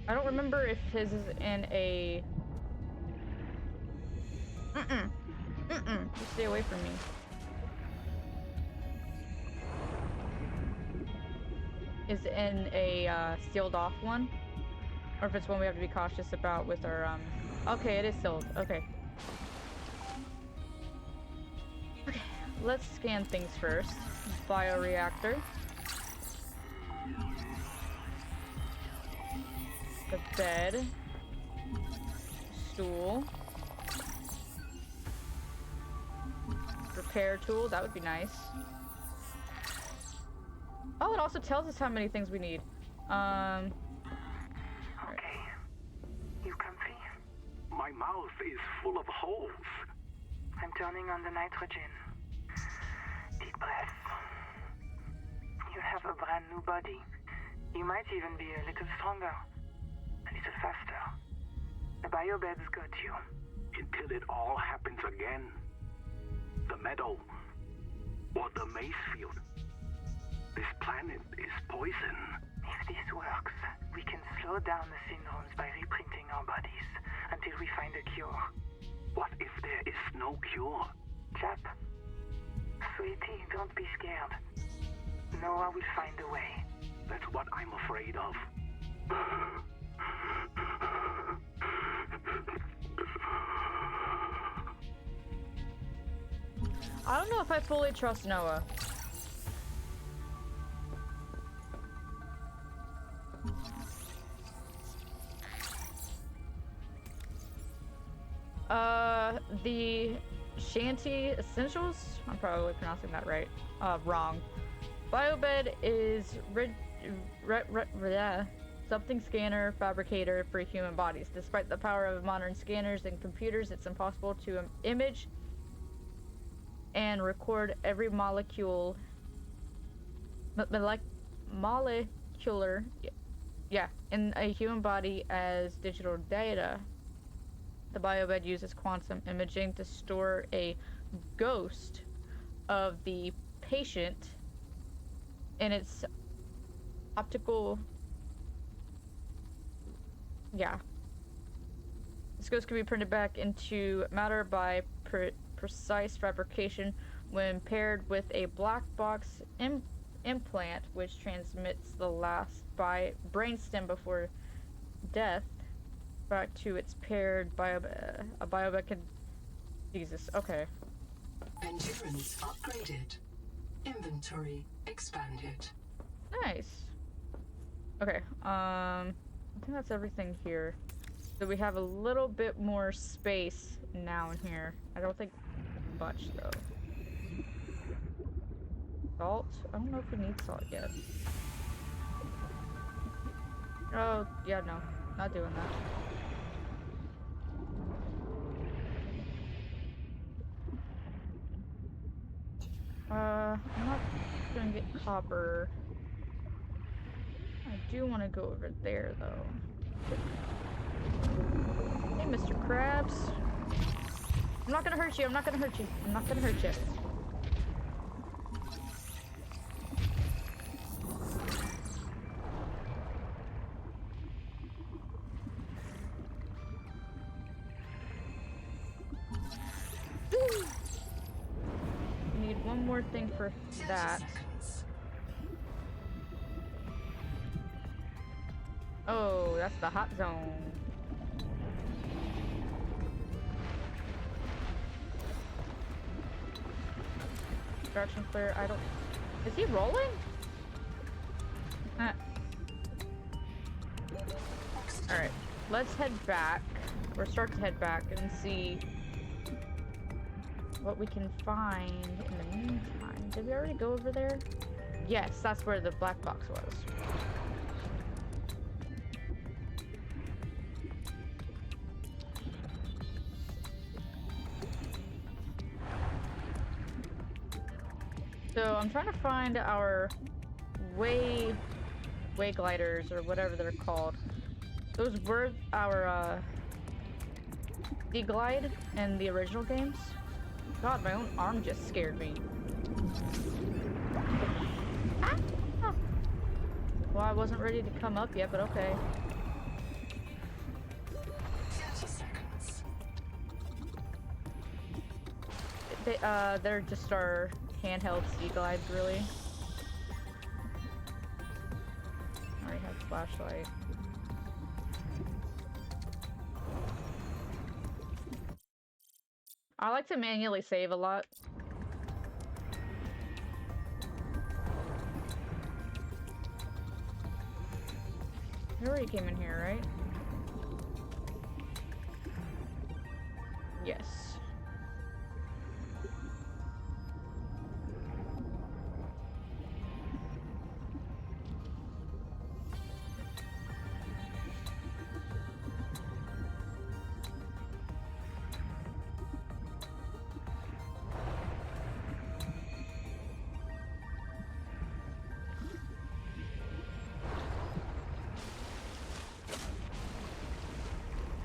I don't remember if his is in a... You stay away from me. Is in a sealed off one, or if it's one we have to be cautious about with our okay, it is sealed. Okay. Okay, let's scan things first. Bioreactor, the bed, stool, repair tool, that would be nice. Oh, it also tells us how many things we need. Okay. You comfy? My mouth is full of holes. I'm turning on the nitrogen. Deep breath. You have a brand new body. You might even be a little stronger. A little faster. The biobeds got you. Until it all happens again. The meadow. Or the maze field. This planet is poison. If this works, we can slow down the syndromes by reprinting our bodies until we find a cure. What if there is no cure? Chap, sweetie, don't be scared. Noah will find a way. That's what I'm afraid of. I don't know if I fully trust Noah. The Shanty Essentials? I'm probably pronouncing that right. Wrong. Biobed is something scanner fabricator for human bodies. Despite the power of modern scanners and computers, it's impossible to image and record every molecule, molecular, in a human body as digital data. The biobed uses quantum imaging to store a ghost of the patient in its optical, Scopes can be printed back into matter by precise fabrication when paired with a black box implant, which transmits the last brainstem before death back to its paired biomech. Jesus. Okay. Endurance upgraded. Inventory expanded. Nice. Okay. I think that's everything here. So we have a little bit more space now in here. I don't think much though. Salt? I don't know if we need salt yet. Oh, yeah, no. Not doing that. I'm not gonna get copper. I do want to go over there, though. Hey, Mr. Krabs. I'm not gonna hurt you. I'm not gonna hurt you. I'm not gonna hurt you. Need one more thing for that. Oh, that's the hot zone. Distraction flare, I don't... Is he rolling? Alright, let's head back. Or start to head back and see what we can find in the meantime. Did we already go over there? Yes, that's where the black box was. So I'm trying to find our way gliders or whatever they're called. Those were our de-glide in the original games. God, my own arm just scared me. Ah! Well, I wasn't ready to come up yet, but okay. 30 seconds. They're just our handheld de-glides, really. I already have flashlight. I like to manually save a lot. You already came in here, right? Yes.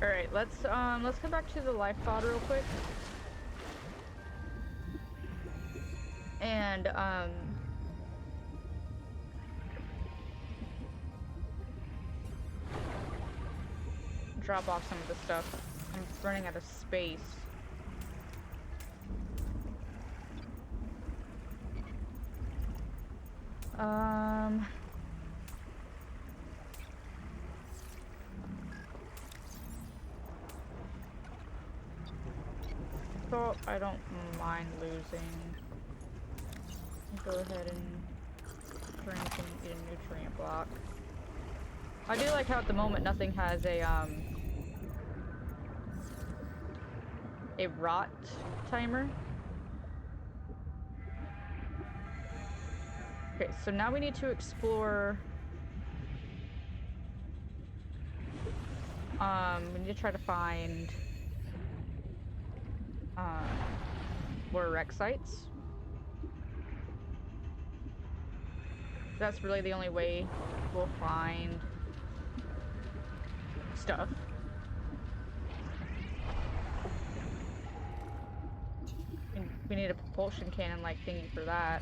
Alright, let's come back to the life pod real quick. And drop off some of the stuff. I'm running out of space. So I don't mind losing. Go ahead and drink and eat a nutrient block. I do like how at the moment nothing has a rot timer. Okay, so now we need to explore. We need to try to find more wreck sites. That's really the only way we'll find stuff. We need a propulsion cannon-like thingy for that.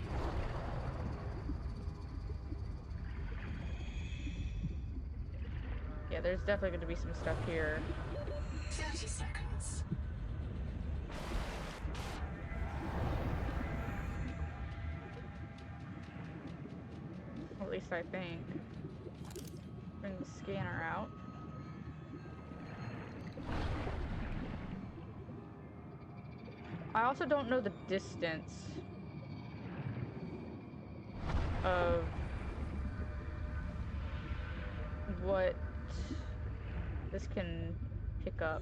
Yeah, there's definitely going to be some stuff here. 30 seconds. At least I think. Bring the scanner out. I also don't know the distance of what this can pick up.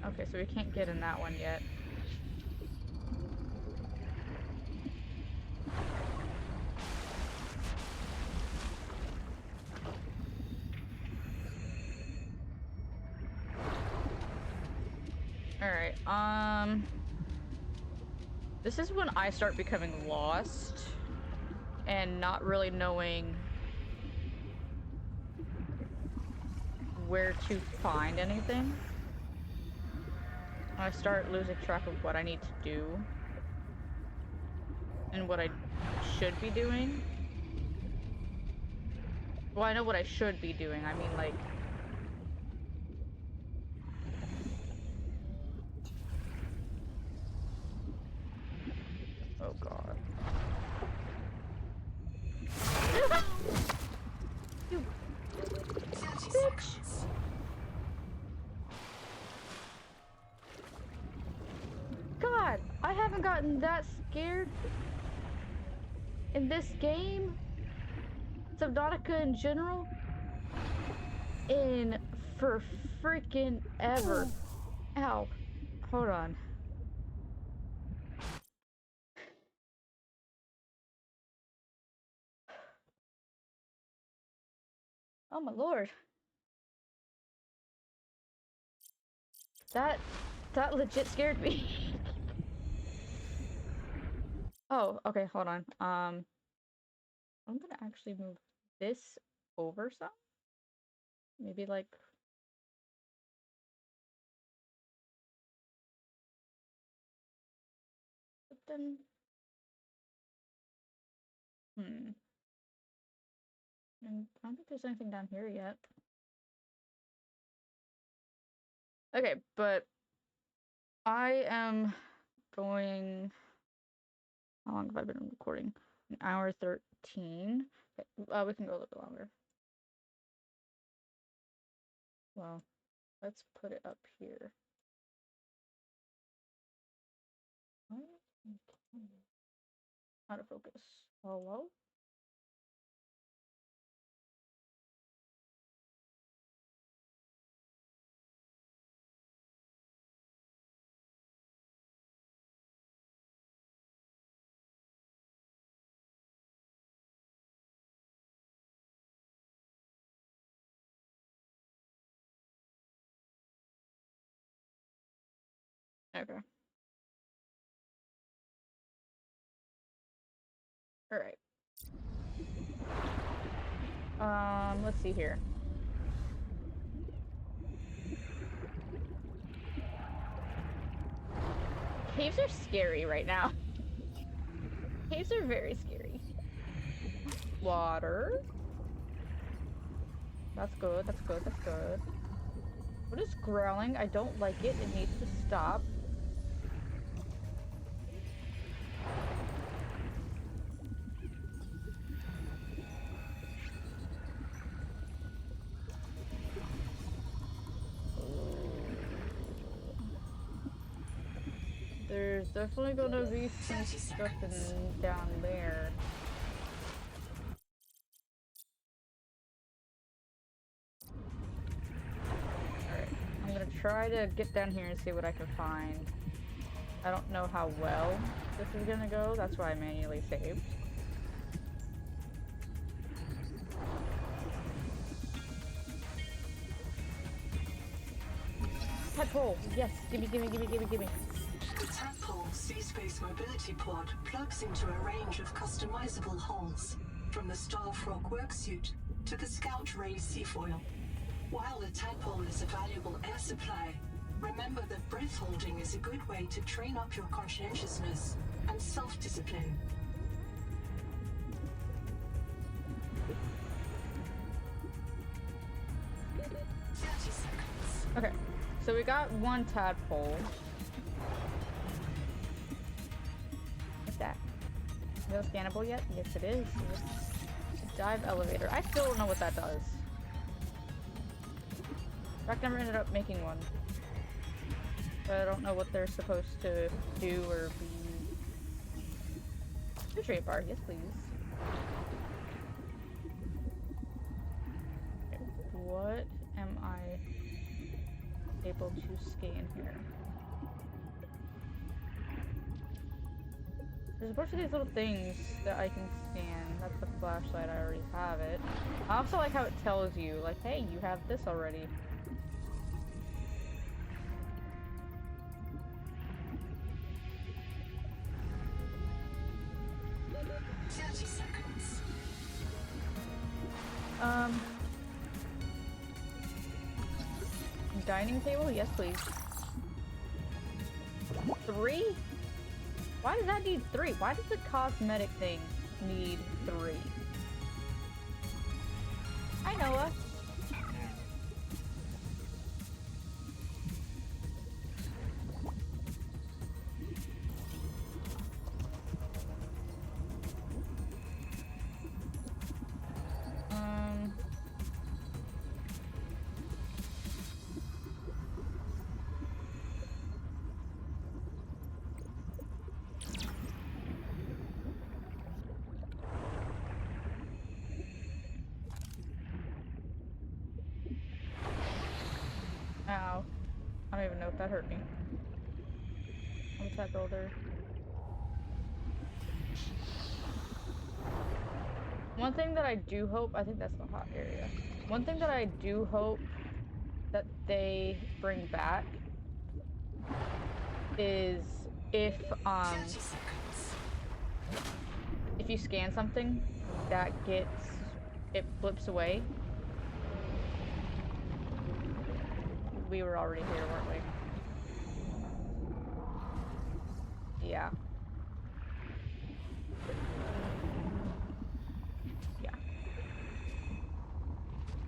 Okay, so we can't get in that one yet. Alright, this is when I start becoming lost and not really knowing where to find anything. I start losing track of what I need to do and what I should be doing. Well, I know what I should be doing. I mean, like... Oh, God. You 30 bitch! seconds. God, I haven't gotten that scared in this game, Subnautica in general, in for freaking ever. Ow. Hold on. Oh my lord. That legit scared me. Oh, okay, hold on. I'm gonna actually move this over some. Maybe like... But then... And I don't think there's anything down here yet. Okay, but I am going... How long have I been recording? An hour 13. Okay, we can go a little bit longer. Well, let's put it up here. Out of focus. Hello? Okay. Alright. Let's see here. Caves are scary right now. Caves are very scary. Water. That's good, that's good, that's good. What is growling? I don't like it. It needs to stop. There's definitely gonna be some stuff down there. Alright, I'm gonna try to get down here and see what I can find. I don't know how well this is gonna go, that's why I manually saved. Tadpole! Yes! Gimme, gimme, gimme, gimme, gimme! The Tadpole Sea-Space Mobility Pod plugs into a range of customizable hulls, from the Starfrog worksuit to the Scout Ray Seafoil. While the Tadpole is a valuable air supply, remember that breath holding is a good way to train up your conscientiousness and self-discipline. Okay, so we got one tadpole. What's that? No scannable yet? Yes, it is. Dive elevator. I still don't know what that does. In fact, I never ended up making one. But I don't know what they're supposed to do or be. Nutrient bar, yes please. Okay, what am I able to scan here? There's a bunch of these little things that I can scan. That's the flashlight, I already have it. I also like how it tells you, like, hey, you have this already. 30 seconds. Dining table? Yes, please. 3? Why does that need 3? Why does the cosmetic thing need 3? Hi, Noah. Ow. I don't even know if that hurt me. Habitat builder. One thing that I do hope, I think that's the hot area. One thing that I do hope that they bring back is if 30 seconds. if you scan something that it flips away. We were already here, weren't we? Yeah. Yeah.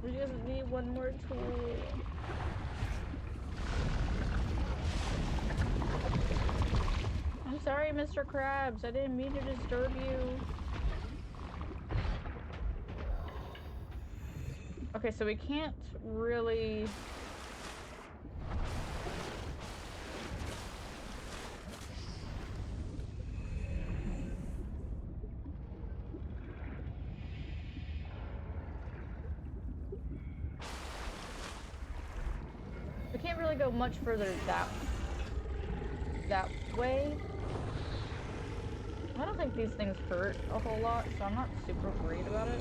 We just need one more tool. I'm sorry, Mr. Krabs. I didn't mean to disturb you. Okay, so we can't really... We can't really go much further that way. I don't think these things hurt a whole lot, so I'm not super worried about it.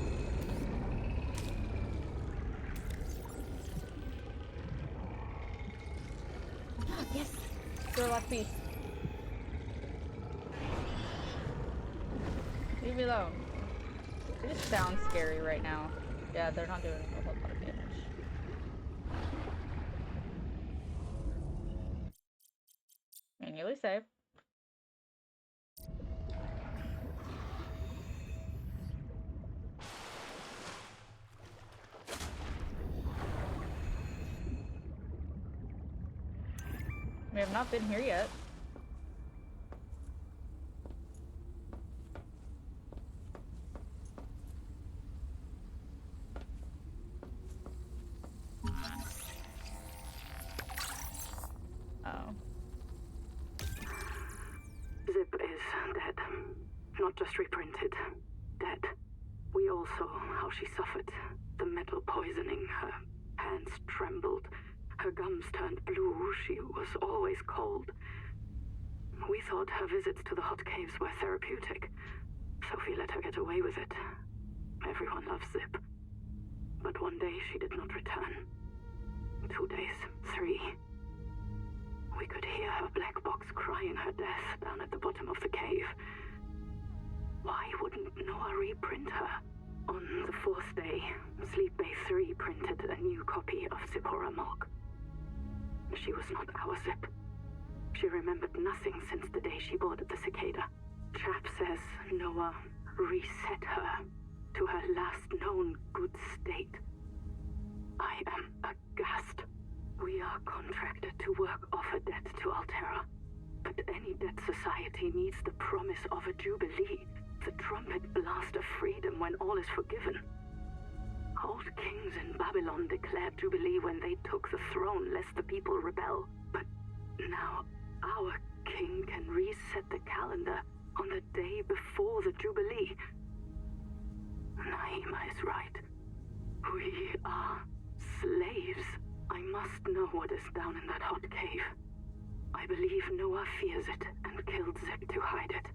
Yes! Your last piece. Leave me alone. They just sound scary right now. Yeah, they're not doing a whole lot of damage. Manually save. We have not been here yet. Oh. Zip is dead. Not just reprinted. Dead. We all saw how she suffered. The metal poisoning. Her hands trembled. Her gums turned blue. She was always cold. We thought her visits to the hot caves were therapeutic. Sophie let her get away with it. Everyone loves Zip. But one day she did not return. 2 days, 3. We could hear her black box crying her death down at the bottom of the cave. Why wouldn't Noah reprint her? On the 4th day, Sleep Bay 3 printed a new copy of Zipporah Morgue. She was not our Zip. She remembered nothing since the day she boarded the Cicada. Chap says Noah reset her to her last known good state. I am aghast. We We are contracted to work off a debt to Altera. But any debt society needs the promise of a jubilee, the trumpet blast of freedom when all is forgiven. Old kings in Babylon declared jubilee when they took the throne lest the people rebel. But now our king can reset the calendar on the day before the jubilee. Naima is right. We are slaves. I must know what is down in that hot cave. I believe Noah fears it and killed Zek to hide it.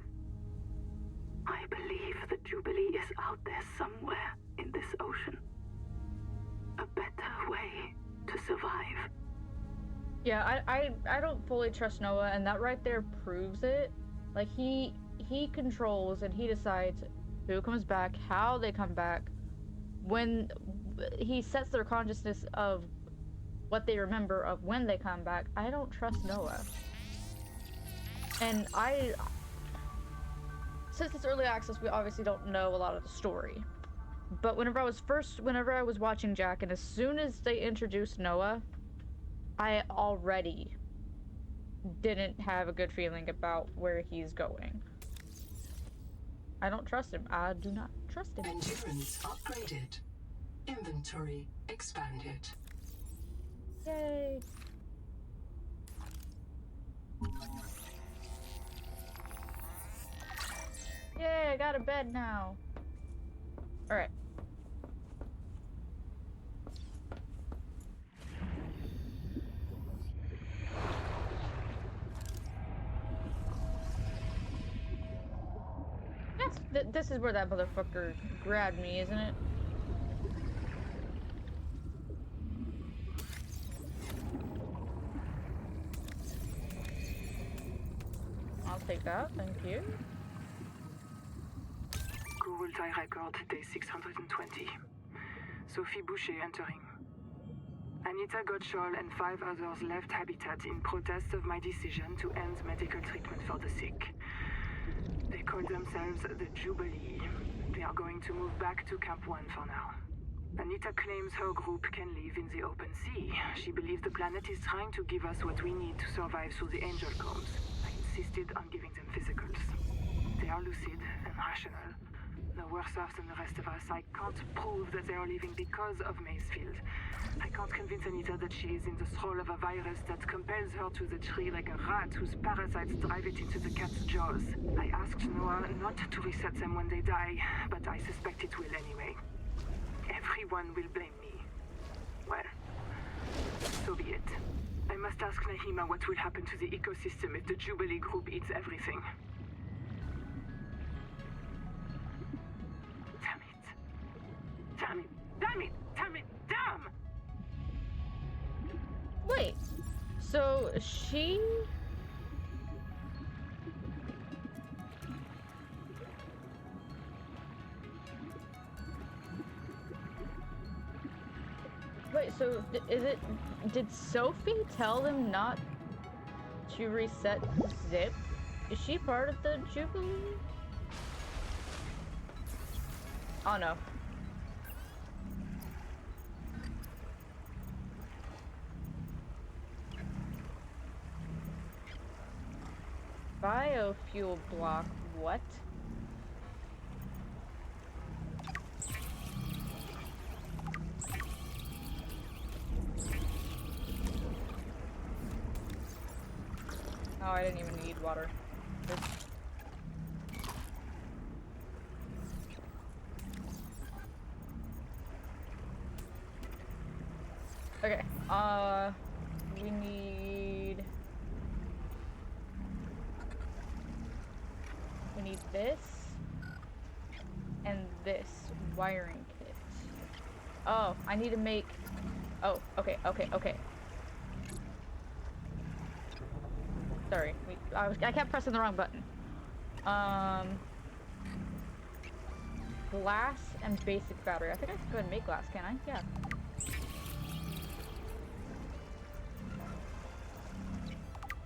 I believe the Jubilee is out there somewhere in this ocean. A better way to survive. Yeah, I don't fully trust Noah, and that right there proves it. Like, he controls and he decides who comes back, how they come back, when he sets their consciousness of what they remember of when they come back. I don't trust Noah. And since it's early access, we obviously don't know a lot of the story. But whenever I was watching Jack, and as soon as they introduced Noah, I already didn't have a good feeling about where he's going. I don't trust him. I do not trust him. Endurance upgraded. Inventory expanded. Yay! Yay, I got a bed now. Alright. Yes, this is where that motherfucker grabbed me, isn't it? I'll take that, thank you. Kurultai record, day 620. Sophie Boucher entering. Anita Gottschall and 5 others left Habitat in protest of my decision to end medical treatment for the sick. They call themselves the Jubilee. They are going to move back to Camp 1 for now. Anita claims her group can live in the open sea. She believes the planet is trying to give us what we need to survive through the angel combs. I insisted on giving them physicals. They are lucid and rational. No worse off than the rest of us. I can't prove that they are leaving because of Macefield. I can't convince Anita that she is in the thrall of a virus that compels her to the tree like a rat whose parasites drive it into the cat's jaws. I asked Noah not to reset them when they die, but I suspect it will anyway. Everyone will blame me. Well, so be it. I must ask Nahima what will happen to the ecosystem if the Jubilee group eats everything. Damn it. Damn it. Damn it. Damn it. Damn! Wait, so she... Wait, so did Sophie tell them not to reset Zip? Is she part of the Jubilee? Oh no. Biofuel block, what? Oh, I didn't even need water. Okay, we need this and this wiring kit. Oh, I need to make, oh, okay. Sorry, I kept pressing the wrong button. Glass and basic battery. I think I can go ahead and make glass, can I? Yeah.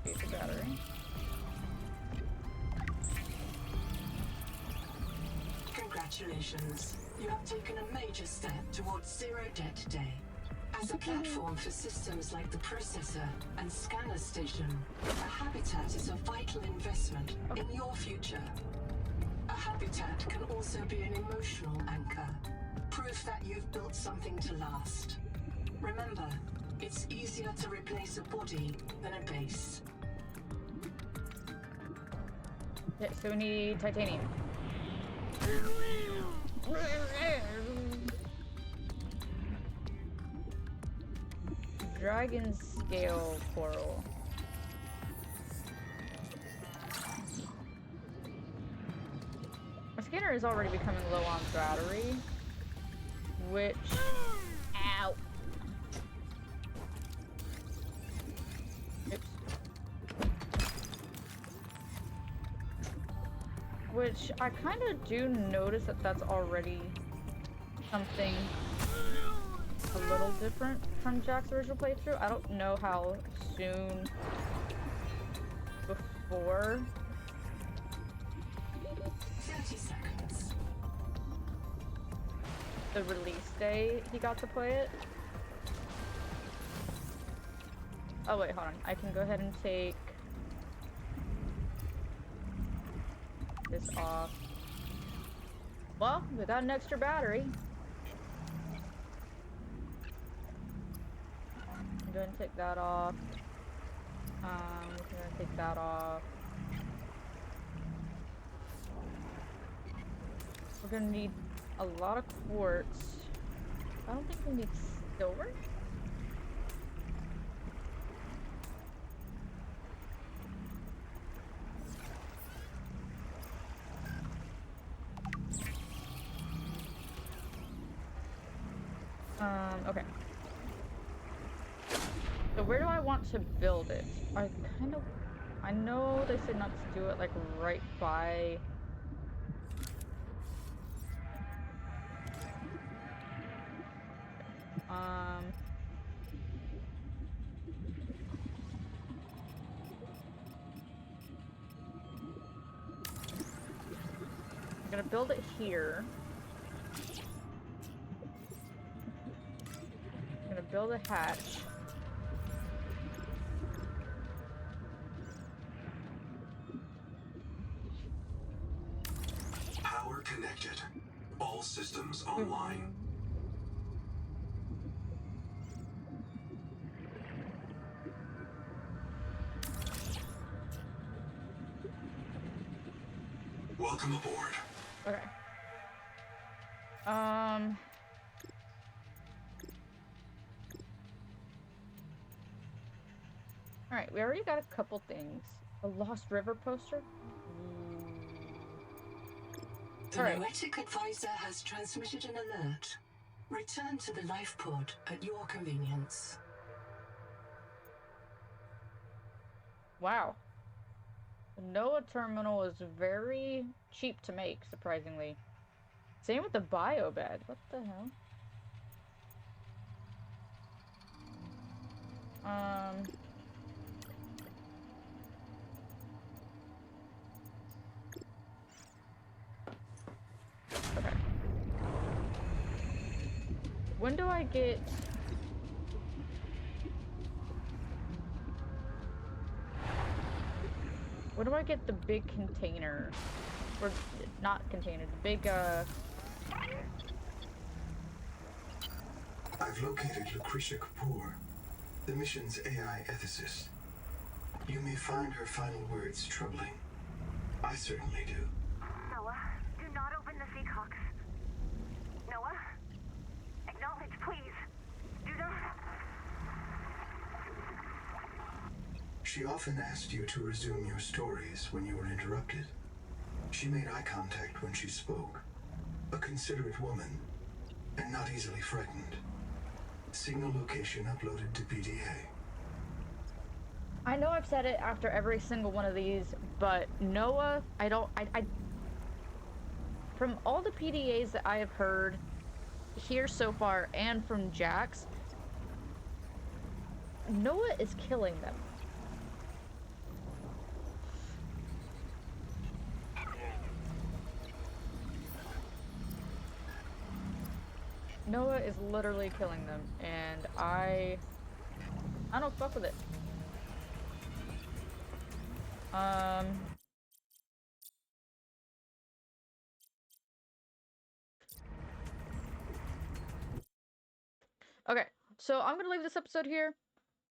Basic battery. Congratulations. You have taken a major step towards zero debt day. As a platform for systems like the processor and scanner station, a habitat is a vital investment in your future. A habitat can also be an emotional anchor, proof that you've built something to last. Remember, it's easier to replace a body than a base. Yeah, so we need titanium. Dragon scale coral. My scanner is already becoming low on battery, which... Ow! Oops. Which I kind of do notice that that's already something a little different from Jack's original playthrough. I don't know how soon before 30 seconds. the release day he got to play it. Oh wait, hold on. I can go ahead and take this off. Well, we got an extra battery. I'm going to take that off. We're going to take that off. We're going to need a lot of quartz. I don't think we need silver. Okay. So where do I want to build it? I know they said not to do it like right by I'm gonna build it here. I'm gonna build a hatch. Power connected. All systems online. Welcome aboard. Okay. Alright, we already got a couple things. A Lost River poster? The Noetic Advisor has transmitted an alert. Return to the life pod at your convenience. Wow. The NOAA terminal is very cheap to make, surprisingly. Same with the biobed. What the hell? Okay. When do I get... When do I get the big container? Or, not container, the big, I've located Lucretia Kapoor, the mission's AI ethicist. You may find her final words troubling. I certainly do. Noah, do not open the Seahawks. Noah? Acknowledge, please. Do not. She often asked you to resume your stories when you were interrupted. She made eye contact when she spoke. A considerate woman, and not easily frightened. Signal location uploaded to PDA. I know I've said it after every single one of these, but Noah, I from all the PDAs that I have heard here so far and from Jax, Noah is killing them. Noah is literally killing them, and I don't fuck with it. Okay, so I'm gonna leave this episode here.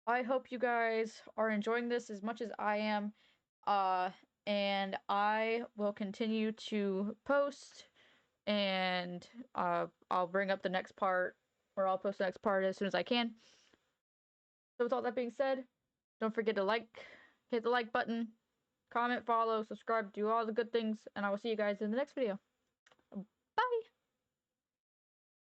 I hope you guys are enjoying this as much as I am. Uh, and I will continue to post, and I'll bring up the next part, or I'll post the next part as soon as I can. So with all that being said, don't forget to hit the like button, comment, follow, subscribe, do all the good things, and I will see you guys in the next video.